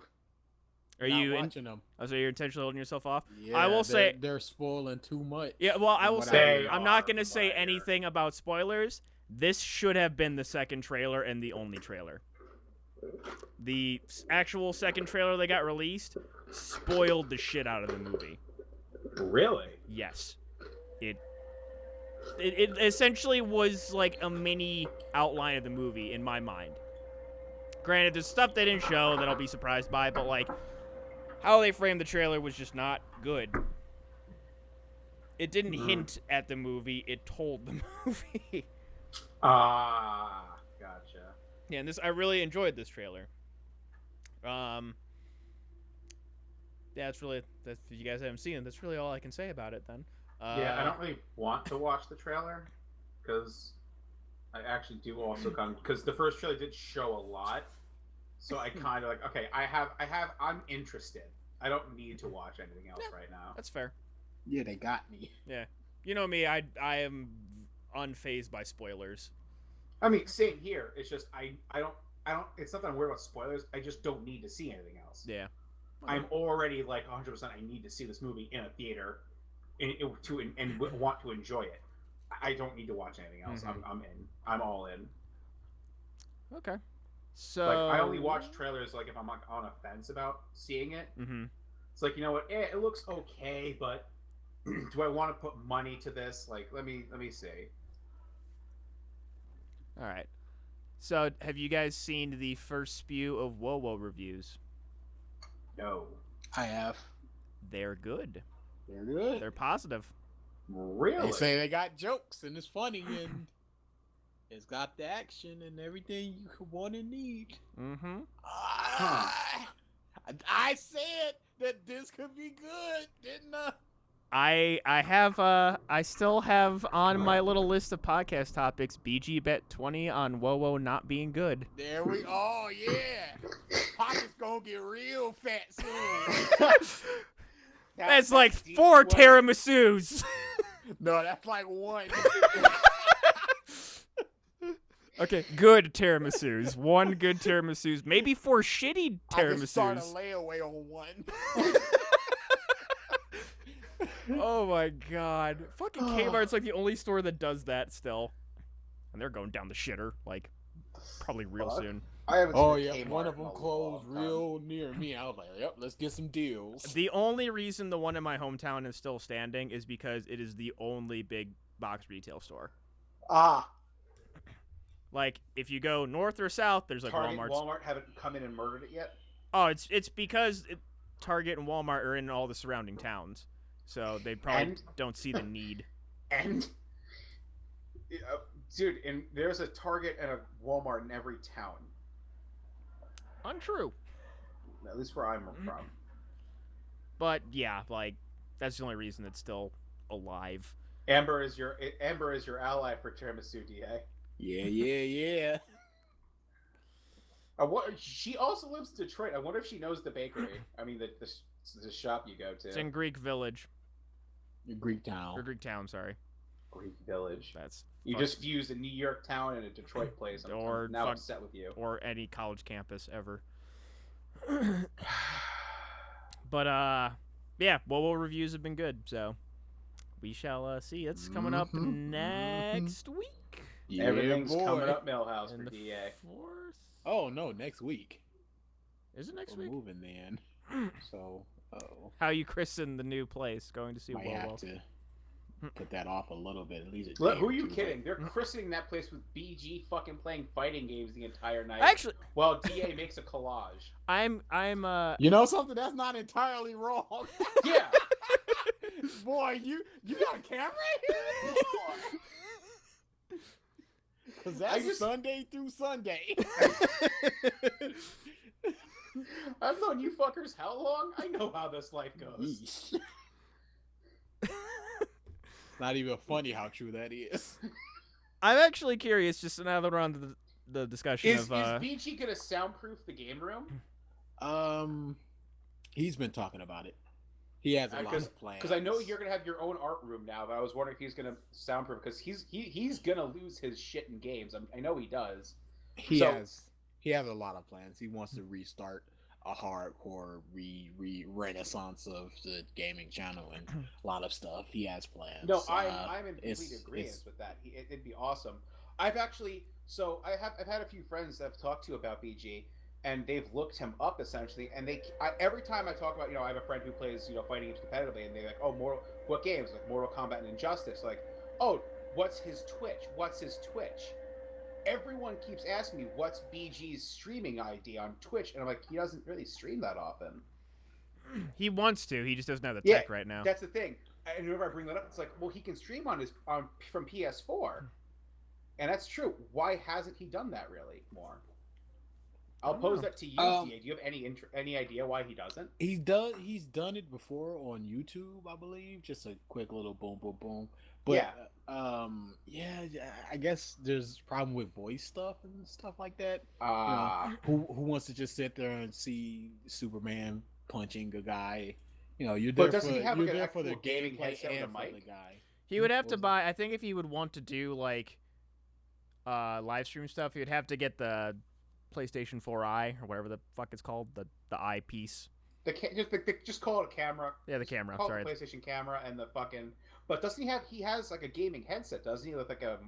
Are Not you? watching them? Oh, so you're intentionally holding yourself off? Yeah, I will say. they're spoiling too much. Yeah, well, I from will what say. They I'm not are, gonna from say what I hear. anything about spoilers. This should have been the second trailer and the only trailer. The actual second trailer they got released spoiled the shit out of the movie. Really? Yes. It essentially was like a mini outline of the movie in my mind. Granted, there's stuff they didn't show that I'll be surprised by, but like how they framed the trailer was just not good. It didn't hint at the movie, it told the movie. Ah, gotcha. Yeah, and I really enjoyed this trailer. Yeah, that's if you guys haven't seen it, that's really all I can say about it then. Yeah, I don't really want to watch the trailer because I actually do also because the first trailer did show a lot, so I kind of like I'm interested. I don't need to watch anything else right now. That's fair. Yeah, they got me. Yeah. You know me, I am unfazed by spoilers. I mean, same here. It's just I don't. It's not that I'm worried about spoilers. I just don't need to see anything else. Yeah. I'm already like 100%. I need to see this movie in a theater, and want to enjoy it. I don't need to watch anything else. Mhm. I'm in. I'm all in. Okay. So Like I only watch trailers like if I'm like on a fence about seeing it. Mm-hmm. It's like, you know what? It looks okay, but do I want to put money to this? Like, let me see. All right. So have you guys seen the first spew of WoWo reviews? No, I have. They're good. They're good. They're positive. really? They say they got jokes and it's funny and it's got the action and everything you could want and need. Mm-hmm. I said that this could be good, didn't I? I still have on my little list of podcast topics BG Bet 20 on WoWo not being good. There we oh yeah. Pocket's gonna get real fat soon. That's like deep 4 one. tiramisu's. No, that's like one. Okay, good tiramisu's. 1 good tiramisu's. Maybe 4 shitty I can start a tiramisu's. layaway on one. Oh my god. Fucking Kmart's like the only store that does that still. And they're going down the shitter, like, probably real Fuck. soon. I haven't seen Oh a yeah, Kmart one of in them a closed long time. real near me. I was like, "Yep, let's get some deals." The only reason the one in my hometown is still standing is because it is the only big box retail store. Ah, Like, if you go north or south, there's like Target, Walmart's. Walmart haven't come in and murdered it yet. Oh, it's because Target and Walmart are in all the surrounding towns, so they probably And- don't see the need. And dude, and there's a Target and a Walmart in every town. Untrue. At least where I'm from. But yeah, like that's the only reason it's still alive. Amber is your ally for tiramisu, Da. Yeah. She also lives in Detroit. I wonder if she knows the bakery. I mean, the shop you go to. It's in Greek Village Greek town. or Greek Town. Sorry, Greek Village. that's You fuck- just fused a New York town and a Detroit place. Or I'm now fuck- upset with you. or any college campus ever. But yeah, WoWo reviews have been good, so we shall see. It's coming up Mhm, next week. Yeah, Everything's boy. coming up Millhouse And for the DA. 4th? Oh no, next week. Is it next We're week? moving then. So, How you christen the new place? Going to see might have WoWo. to put that off a little bit, at least. Who are you kidding? They're christening that place with BG fucking playing fighting games the entire night. Actually, while DA makes a collage. I'm You know something? That's not entirely wrong. Yeah. Boy, you got a camera here? Because that's Sunday through Sunday. I've known you fuckers how long? I know how this life goes. Yeesh. Not even funny how true that is. I'm actually curious. Just now that we're on the discussion Is of BG gonna soundproof the game room? He's been talking about it. He has a lot of plans. Because I know you're gonna have your own art room now, but I was wondering if he's gonna soundproof because he's gonna lose his shit in games. I know he does. He So- has a lot of plans. He wants to restart a hardcore renaissance of the gaming channel and a lot of stuff. He has plans. No, I'm in complete it's- agreement with that. It'd be awesome. I've had a few friends that I've talked to about BG, and they've looked him up essentially. And every time I talk about, I have a friend who plays fighting games competitively, and they're like, oh, what games? Like Mortal Kombat and Injustice. Like, oh, what's his Twitch? Everyone keeps asking me what's BG's streaming ID on Twitch, and I'm like, he doesn't really stream that often. he wants to. He just doesn't have the Yeah, tech right now. That's the thing. And whenever I bring that up, it's like, well, he can stream from PS4, and that's true. Why hasn't he done that really more? I'll pose that to you, DA. Do you have any idea why he doesn't? He's done it before on YouTube, I believe. Just a quick little boom, boom, boom. But I guess there's a problem with voice stuff and stuff like that. Who wants to just sit there and see Superman punching a guy? You're there doesn't for, he have, you're like, an there for the actual gaming gameplay headset with a and for the mic? guy. He would have What to was buy. I think if he would want to do like live stream stuff, he would have to get the PlayStation 4i or whatever the fuck it's called, the eyepiece. Just call it a camera. Yeah, the camera. Call Sorry. it the PlayStation camera and the fucking. But doesn't he have? He has like a gaming headset, doesn't he? With like a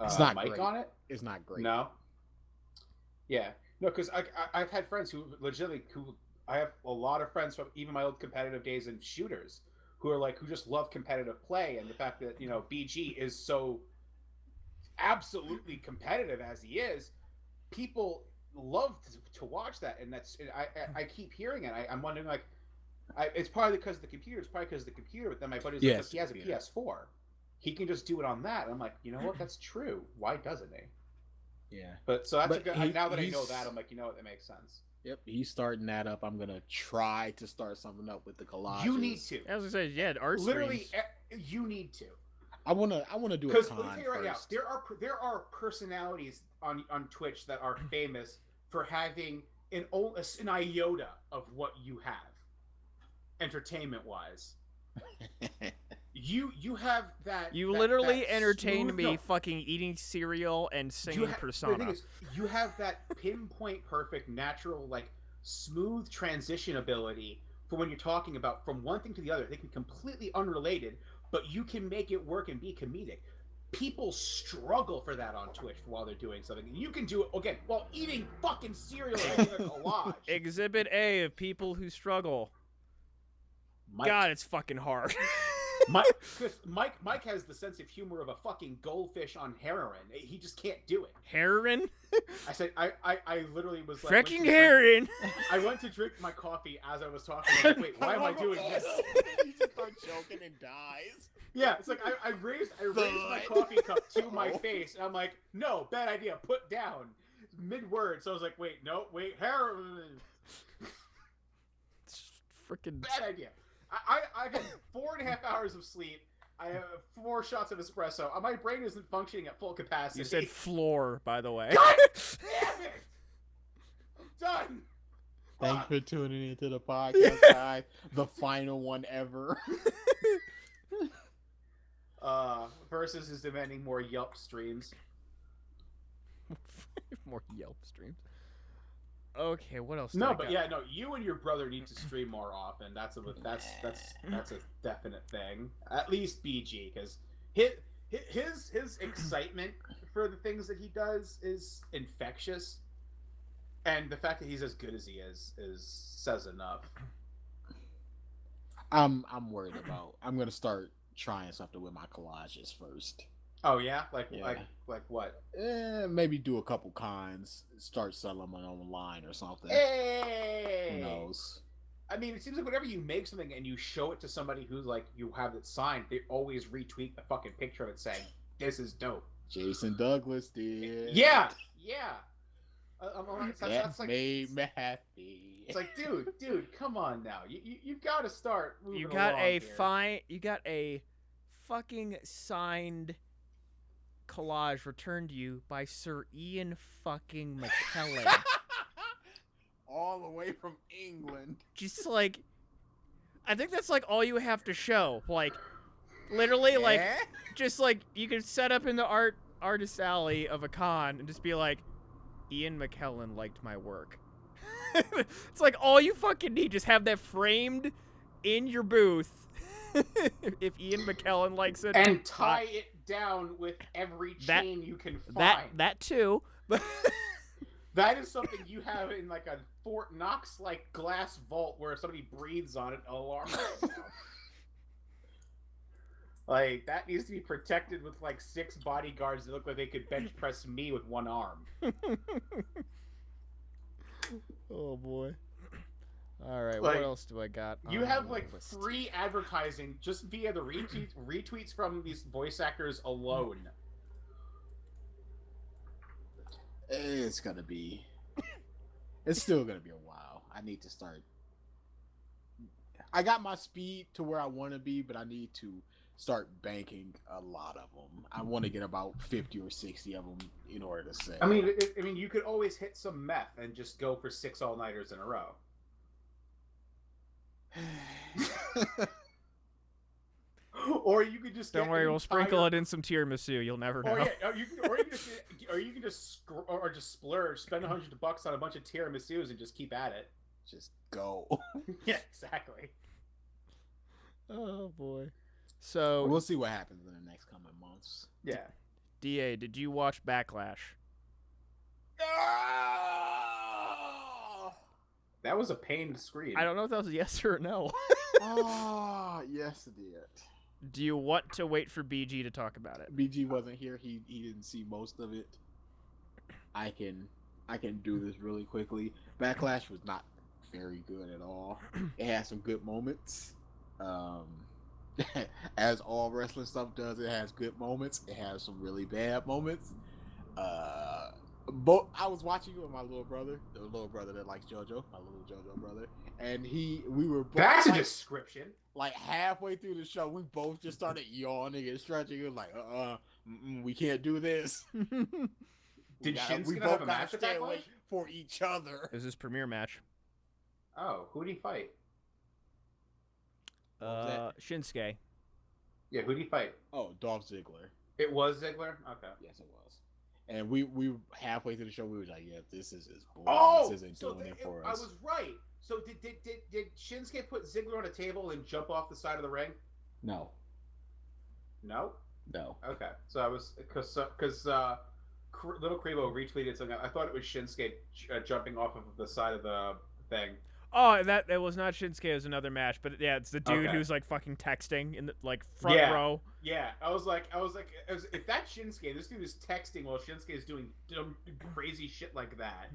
It's not mic great. on it. It's not great. No. Yeah. No, because I've had friends who legitimately I have a lot of friends from even my old competitive days in shooters who are like who just love competitive play, and the fact that BG is so absolutely competitive as he is, people love to watch that, and I keep hearing it. I'm wondering like, it's probably because of the computer. It's probably because of the computer. But then my buddy's like, he has a PS4. He can just do it on that. And I'm like, you know what? That's true. Why doesn't he? Yeah. But so that's But a good. Now that I know that, I'm like, you know what? That makes sense. Yep, he's starting that up. I'm gonna try to start something up with the collages. You need to. I was gonna say, yeah, art Literally, streams. you need to. I wanna do a Because con let me tell you right now, first. there are personalities on Twitch that are famous for having an iota of what you have, entertainment wise. You have that. You that- literally that entertained smooth- me no, fucking eating cereal and singing The Persona. thing is, you have that pinpoint perfect, natural, like smooth transition ability for when you're talking about from one thing to the other. They can be completely unrelated, but you can make it work and be comedic. People struggle for that on Twitch while they're doing something. You can do it again while eating fucking cereal and making a collage. Exhibit A of people who struggle. Mike, God, it's fucking hard. Mike has the sense of humor of a fucking goldfish on heroin. He just can't do it. Heroin? I said I literally was like Freaking heroin! I went to drink my coffee as I was talking. I was like, wait, why am I doing this? He just starts choking and dies. Yeah, it's like I raised my coffee cup to my face, and I'm like, no, bad idea. Put down mid word. So I was like, wait, heroin. Freaking Bad idea. I had 4.5 hours of sleep. I have 4 shots of espresso. My brain isn't functioning at full capacity. You said floor, by the way. God damn it! I'm done. Thanks for tuning into the podcast, guys. The final one ever. Versus is demanding more Yelp streams. More Yelp streams. Okay, what else? No, but yeah, no. You and your brother need to stream more often. That's a definite thing. At least BG, because his excitement for the things that he does is infectious, and the fact that he's as good as he is says enough. I'm worried about. I'm gonna start trying something with my collages first. Oh yeah, like what? Maybe do a couple cons, start selling them online or something. Hey, Who knows? I mean, it seems like whenever you make something and you show it to somebody who's like you have it signed, they always retweet the fucking picture of it saying, "This is dope." Jason Douglas did. Yeah. That like, made me happy. it's like, dude, come on now. You've got to start moving You got along a here. You got a fucking signed collage returned to you by Sir Ian fucking McKellen. All the way from England. Just like, I think that's like all you have to show. Like, literally, like, Yeah? just like you could set up in the artist alley of a con and just be like, Ian McKellen liked my work. It's like all you fucking need. Just have that framed in your booth. If Ian McKellen likes it, And tie it down with every chain you can find. that too. That is something you have in like a Fort Knox like glass vault where if somebody breathes on it, an alarm goes off. Like that needs to be protected with like 6 bodyguards that look like they could bench press me with one arm. Oh boy. All right, Like, what else do I got? You on have my like list? free advertising just via the retweets from these voice actors alone. It's gonna be. It's still gonna be a while. I need to start. I got my speed to where I want to be, but I need to start banking a lot of them. I want to get about 50 or 60 of them in order to sell. I mean, you could always hit some meth and just go for 6 all-nighters in a row. Or you could just Don't worry, we'll sprinkle it in some tiramisu. You'll never know. Or you can just splurge, spend $100 on a bunch of tiramisus and just keep at it. Just go. Yeah, exactly. Oh boy. So We'll see what happens in the next coming months. Yeah. Da, did you watch Backlash? That was a pain to scream. I don't know if that was a yes or a no. Yes, it did. Do you want to wait for BG to talk about it? BG wasn't here. He didn't see most of it. I can do this really quickly. Backlash was not very good at all. It had some good moments. As all wrestling stuff does, it has good moments. It has some really bad moments. But I was watching it with my little brother, the little brother that likes JoJo, my little JoJo brother, and we were both That's a description. like halfway through the show, we both just started yawning and stretching. It was like, we can't do this. Did we Shinsuke both have a gotta match at stay that away point? for each other. It was his premiere match. Oh, who did he fight? was Shinsuke. Yeah, who did he fight? Oh, Dolph Ziggler. It was Ziggler? Okay. Yes, it was. And we halfway through the show, we were like, yeah, this is just boring. Oh, This isn't so doing it for I us. was right. So did Shinsuke put Ziggler on a table and jump off the side of the ring? No. No. Okay. So I was because Little Crevo retweeted something. I thought it was Shinsuke jumping off of the side of the thing. Oh, that was not Shinsuke. It was another match, but yeah, it's the dude Okay. who's like fucking texting in the like front Yeah. row. Yeah, I was like, if that's Shinsuke, this dude is texting while Shinsuke is doing dumb, crazy shit like that.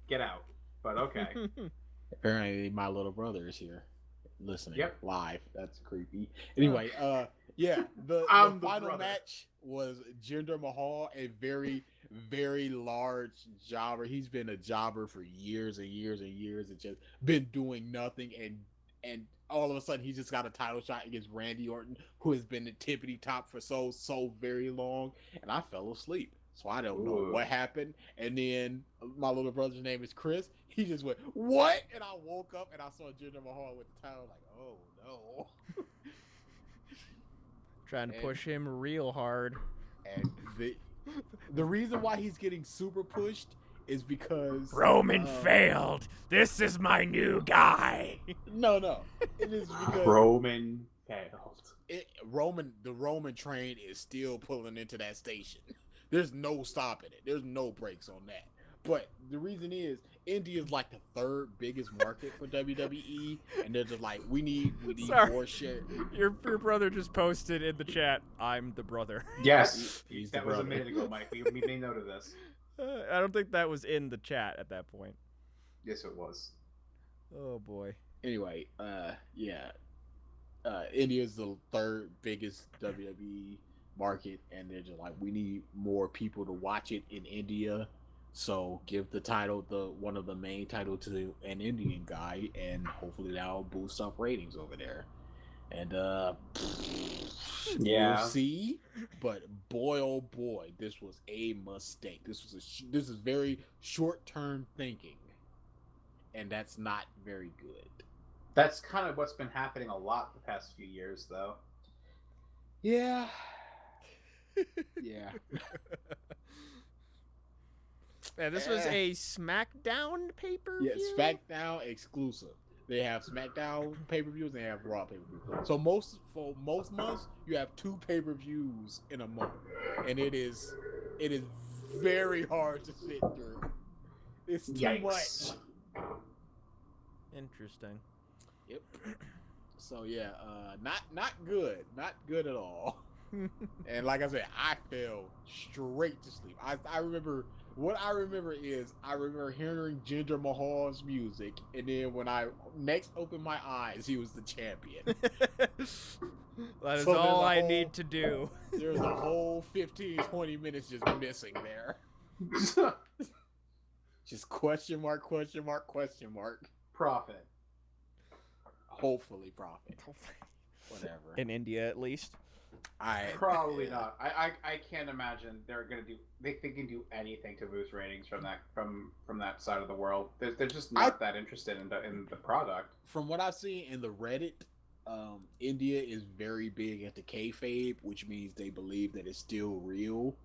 Get out. But okay. Apparently, my little brother is here, listening live. That's creepy. Anyway, yeah, the I'm the final brother. match was Jinder Mahal, a very, very large jobber. He's been a jobber for years and years and years, and just been doing nothing. And all of a sudden, he just got a title shot against Randy Orton, who has been the tippity top for so very long. And I fell asleep. So I don't know what happened. And then my little brother's name is Chris. He just went, "What?" And I woke up and I saw Jinder Mahal with the title. Like, oh no. Trying to push him real hard. And the reason why he's getting super pushed is because Roman failed. This is my new guy. No. It is because Roman failed. The Roman train is still pulling into that station. There's no stopping it. There's no brakes on that. But the reason is India is like the third biggest market for WWE, and they're just like, we need more shit. Your brother just posted in the chat, "I'm the brother." Yes, He's the that was a brother. minute ago, Mike. We made note of this. I don't think that was in the chat at that point. Yes, it was. Oh boy. Anyway, India is the third biggest WWE market, and they're just like, we need more people to watch it in India, so give the title, one of the main title, to an Indian guy, and hopefully that'll boost up ratings over there. And Yeah. we'll see. But boy, oh boy, this was a mistake. This is very short-term thinking, and that's not very good. That's kind of what's been happening a lot the past few years, though. Yeah. Yeah. Yeah, this was a SmackDown pay-per-view. Yeah, SmackDown exclusive. They have SmackDown pay-per-views and they have Raw pay-per-views. So most months you have 2 pay-per-views in a month, and it is very hard to sit through. It's too Yikes. much. Interesting. Yep. So yeah, not good at all. And like I said, I fell straight to sleep. I remember hearing Jinder Mahal's music, and then when I next opened my eyes, he was the champion. That is So all there's a I whole- need to do. There's a whole 15-20 minutes just missing there. Just question mark. Profit. Hopefully profit. Whatever. In India, at least. Probably not. I can't imagine they're gonna do. They can do anything to boost ratings from that side of the world. They're just not that interested in the product. From what I've seen in the Reddit, India is very big into kayfabe, which means they believe that it's still real.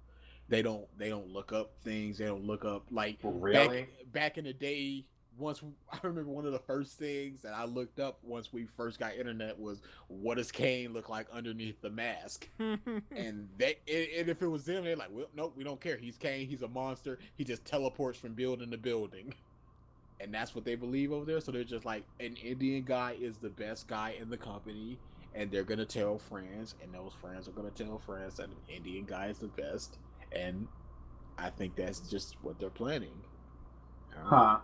They don't look up things. They don't look up like Really? back in the day I remember one of the first things that I looked up once we first got internet was, what does Kane look like underneath the mask? And if it was them, they're like, well, nope, we don't care. He's Kane. He's a monster. He just teleports from building to building. And that's what they believe over there. So they're just like, an Indian guy is the best guy in the company, and they're gonna tell friends, and those friends are gonna tell friends that an Indian guy is the best. And I think that's just what they're planning. Huh.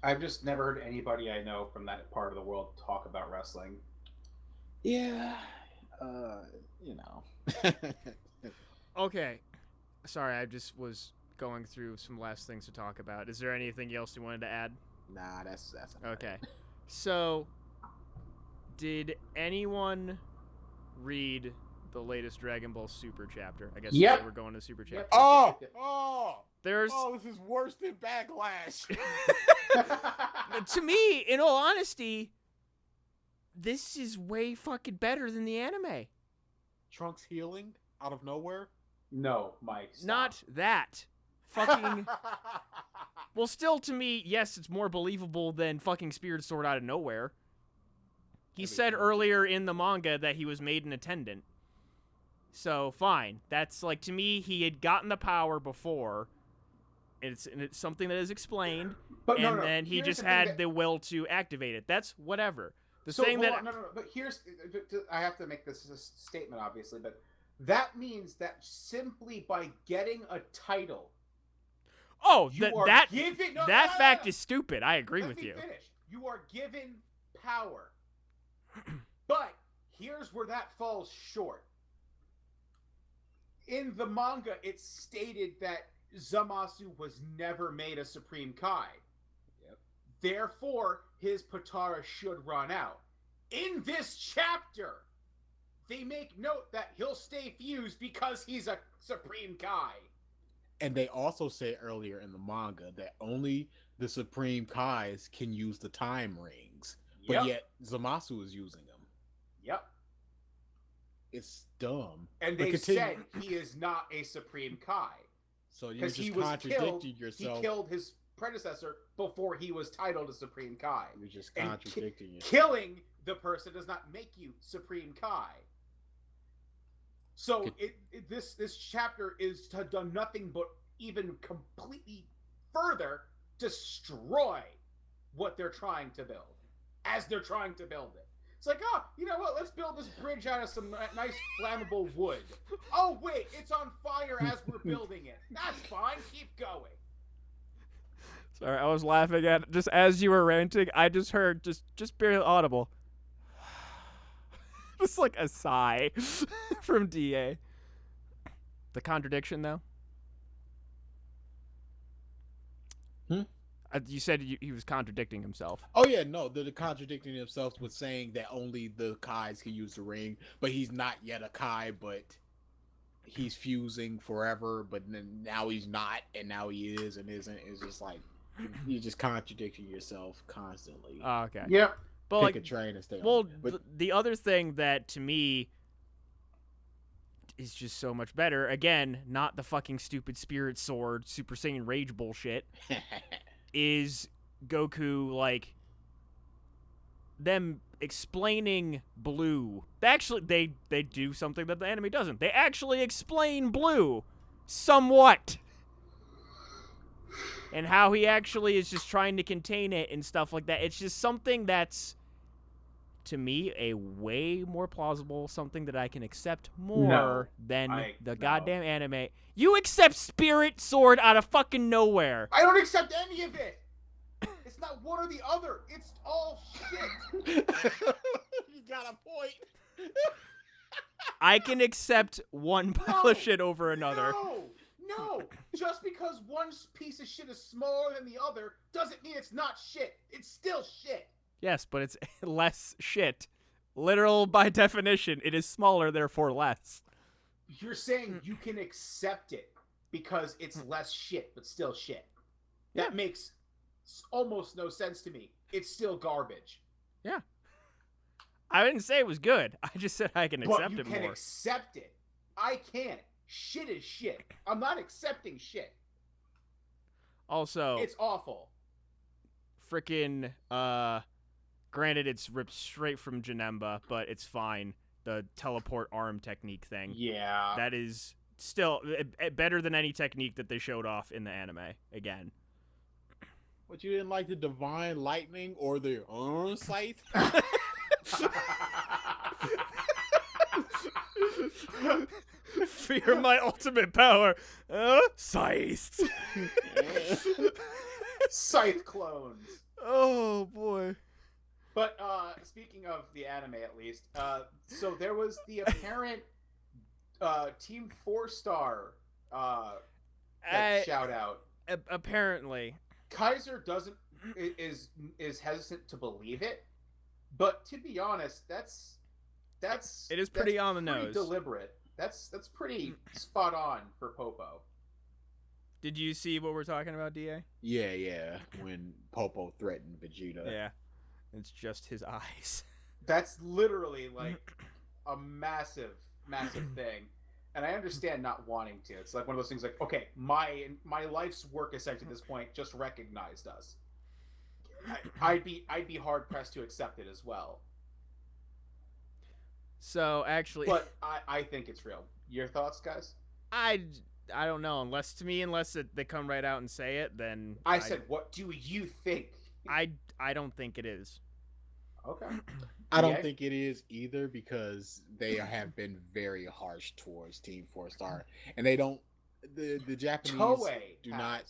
I've just never heard anybody I know from that part of the world talk about wrestling. Yeah, Okay. Sorry, I just was going through some last things to talk about. Is there anything else you wanted to add? Nah, that's okay. So, did anyone read the latest Dragon Ball Super chapter? I guess Yep. we're going to Super chapter. Yep. There's this is worse than Backlash. to me, in all honesty, this is way fucking better than the anime. Trunks healing out of nowhere? No, Mike. Stop. Not that. Fucking. Well, still, to me, yes, it's more believable than fucking Spirit Sword out of nowhere. He said earlier in the manga that he was made an attendant. So, fine. That's, like, to me, he had gotten the power before. It's something that is explained. But then he just had the will to activate it. That's whatever. But here's, I have to make this a statement, obviously, but that means that simply by getting a title, that fact is stupid. I agree with you. Finish. You are given power. But here's where that falls short. In the manga, it's stated that Zamasu was never made a Supreme Kai. Yep. Therefore, his Potara should run out. In this chapter, they make note that he'll stay fused because he's a Supreme Kai. And they also say earlier in the manga that only the Supreme Kais can use the time rings. But yet, Zamasu is using them. Yep. It's dumb. And they said he is not a Supreme Kai. So you're just contradicting yourself. He killed his predecessor before he was titled a Supreme Kai. You're just contradicting yourself. Killing the person does not make you Supreme Kai. So this chapter is done nothing but even completely further destroy what they're trying to build as they're trying to build it. It's like, oh, you know what? Let's build this bridge out of some nice flammable wood. Oh, wait, it's on fire as we're building it. That's fine. Keep going. Sorry, I was laughing at just as you were ranting. I just heard just barely audible. Just like a sigh from DA. The contradiction, though. You said he was contradicting himself. Oh yeah, no, the contradicting himself was saying that only the Kais can use the ring, but he's not yet a Kai, but he's fusing forever, but then now he's not, and now he is and isn't. It's just like you're just contradicting yourself constantly. Oh, okay. Yep. But Pick a train and stay well, on it. But the other thing that to me is just so much better, again, not the fucking stupid Spirit Sword Super Saiyan Rage bullshit, is Goku, like, them explaining Blue. They do something that the anime doesn't. They actually explain Blue somewhat. And how he actually is just trying to contain it and stuff like that. It's just something that's, to me, a way more plausible, something that I can accept more than the goddamn anime. You accept Spirit Sword out of fucking nowhere. I don't accept any of it. It's not one or the other. It's all shit. You got a point. I can accept one pile of shit over another. No. Just because one piece of shit is smaller than the other doesn't mean it's not shit. It's still shit. Yes, but it's less shit. Literal by definition, it is smaller, therefore less. You're saying you can accept it because it's less shit, but still shit. That makes almost no sense to me. It's still garbage. Yeah. I didn't say it was good. I just said I can accept it more. But you can accept it. I can't. Shit is shit. I'm not accepting shit. Also, It's awful. freaking granted it's ripped straight from Janemba, but it's fine. The teleport arm technique thing. Yeah. That is still better than any technique that they showed off in the anime again. But you didn't like the divine lightning or the arm scythe? Fear my ultimate power. Scythe. Scythe clones. Oh boy. But speaking of the anime, at least, so there was the apparent Team 4-star shout out. Apparently, Kaiser is hesitant to believe it, but to be honest, it is pretty on the pretty nose. deliberate. That's pretty spot on for Popo. Did you see what we're talking about, Da? Yeah. When Popo threatened Vegeta. Yeah. It's just his eyes. That's literally like a massive thing. And I understand not wanting to. It's like one of those things like, okay, my life's work essentially at this point just recognized us. I'd be hard pressed to accept it as well. So actually, But I think it's real. Your thoughts, guys? I don't know. Unless they come right out and say it, then I said, what do you think? I don't think it is. Okay. I don't Yeah. think it is either because they have been very harsh towards Team 4-star. And they don't... The Japanese Toei do has. not...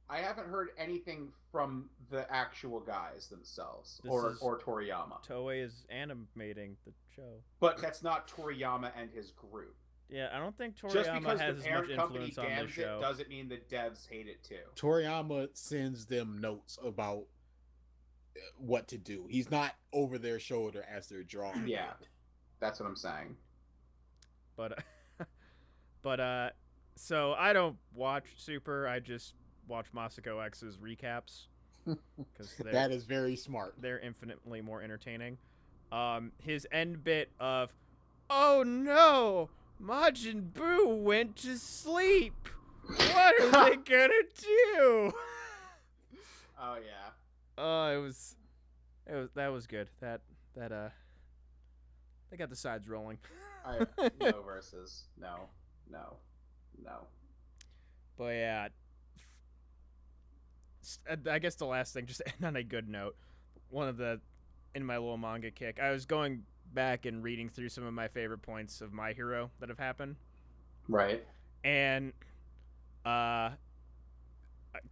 I haven't heard anything from the actual guys themselves This or is- Toriyama. Toei is animating the show. But that's not Toriyama and his group. Yeah, I don't think Just Toriyama because has the as much parent company influence on their damns it show. doesn't mean the devs hate it too. Toriyama sends them notes about what to do. He's not over their shoulder as they're drawing. Yeah. it. That's what I'm saying. But so I don't watch Super. I just watch Masako X's recaps because That is very smart. they're infinitely more entertaining. His end bit of, "Oh no, Majin Buu went to sleep. What are they gonna do?" Oh yeah. Oh, that was good. That they got the sides rolling. No versus. No. But yeah, I guess the last thing, just to end on a good note, in my little manga kick, I was going back and reading through some of my favorite points of My Hero that have happened, Right. and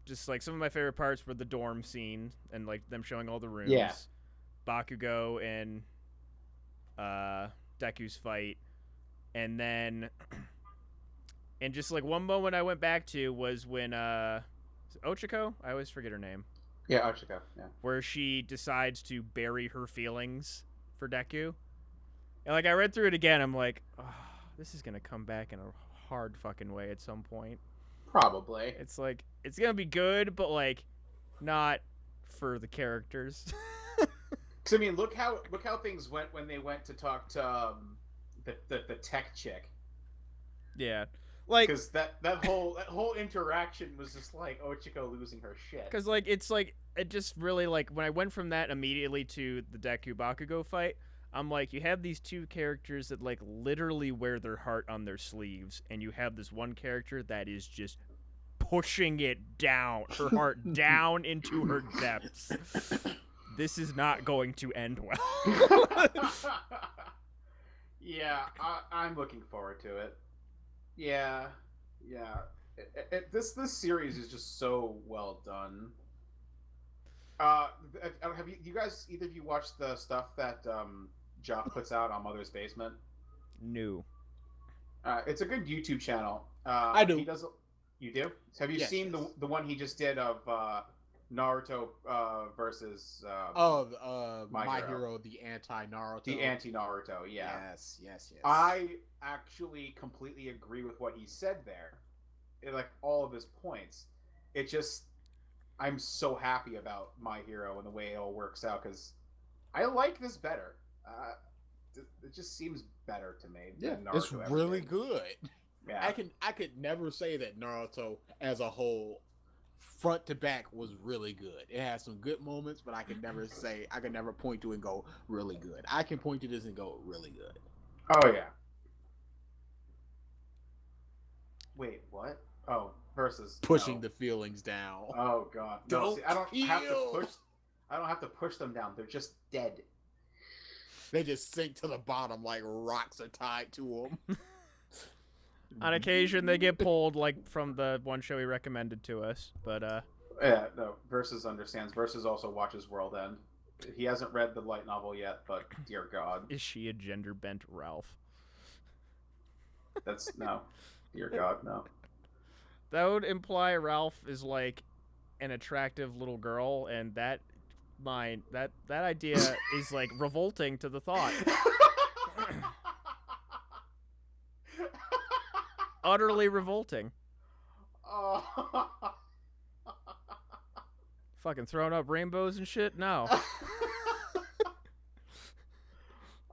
just like some of my favorite parts were the dorm scene and like them showing all the rooms, Yeah. Bakugo and Deku's fight, and then and just like one moment I went back to was when Ochako, I always forget her name, Yeah, Ochako. Yeah. where she decides to bury her feelings for Deku. And like I read through it again, I'm like, oh, this is gonna come back in a hard fucking way at some point. Probably. It's like it's gonna be good, but like not for the characters. Because I mean, look how things went when they went to talk to the tech chick. Yeah, like Because that whole interaction was just like Ochako losing her shit. because like it's like it just really like when I went from that immediately to the Deku Bakugo fight, I'm like, you have these two characters that like literally wear their heart on their sleeves, and you have this one character that is just pushing it down, her heart down into her depths. This is not going to end well. Yeah, I'm looking forward to it. Yeah. This series is just so well done. Have you guys, either of you, watched the stuff that Jock puts out on Mother's Basement? New. It's a good YouTube channel. I do. He does. You do? Have you Yes, seen yes. the one he just did of Naruto versus My My Hero, the anti-Naruto. the anti-Naruto? Yeah. Yes. I actually completely agree with what he said there. Like all of his points. It just, I'm so happy about My Hero and the way it all works out because I like this better. It just seems better to me. Yeah, than Naruto it's ever really did. good. Yeah. I could never say that Naruto as a whole front to back was really good. It had some good moments, but I could never point to it and go really good. I can point to this and go really good. Oh yeah. Wait, what? Oh, versus Pushing no. the feelings down. Oh god. No, Don't see, I don't have to peel. push. I don't have to push them down. They're just dead. They just sink to the bottom like rocks are tied to them. On occasion, they get pulled, like from the one show he recommended to us. But Yeah, no. Versus understands. Versus also watches World End. He hasn't read the light novel yet, but dear God, is she a gender bent Ralph? that's no. Dear God, no. That would imply Ralph is like an attractive little girl, and that idea is like revolting to the thought. Utterly revolting. Oh. Fucking throwing up rainbows and shit? No.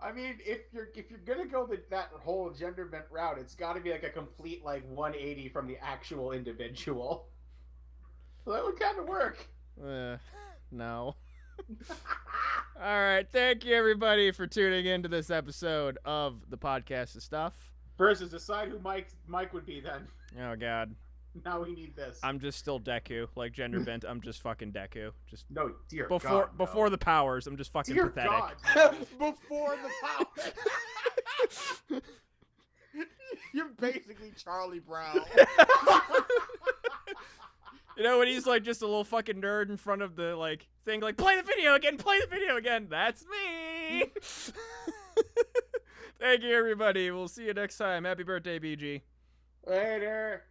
I mean, if you're gonna go that whole gender bent route, it's got to be like a complete like 180 from the actual individual. So that would kind of work. No. All right. Thank you, everybody, for tuning into this episode of the Podcast of Stuff. Versus decide who Mike would be then. Oh, God. Now we need this. I'm just still Deku. Like, gender bent, I'm just fucking Deku. Just No, dear before God, no. before the powers, I'm just fucking Dear pathetic. God, no. Before the power. You're basically Charlie Brown. You know, when he's like just a little fucking nerd in front of the like thing, like play the video again. That's me. Thank you, everybody. We'll see you next time. Happy birthday, BG. Later.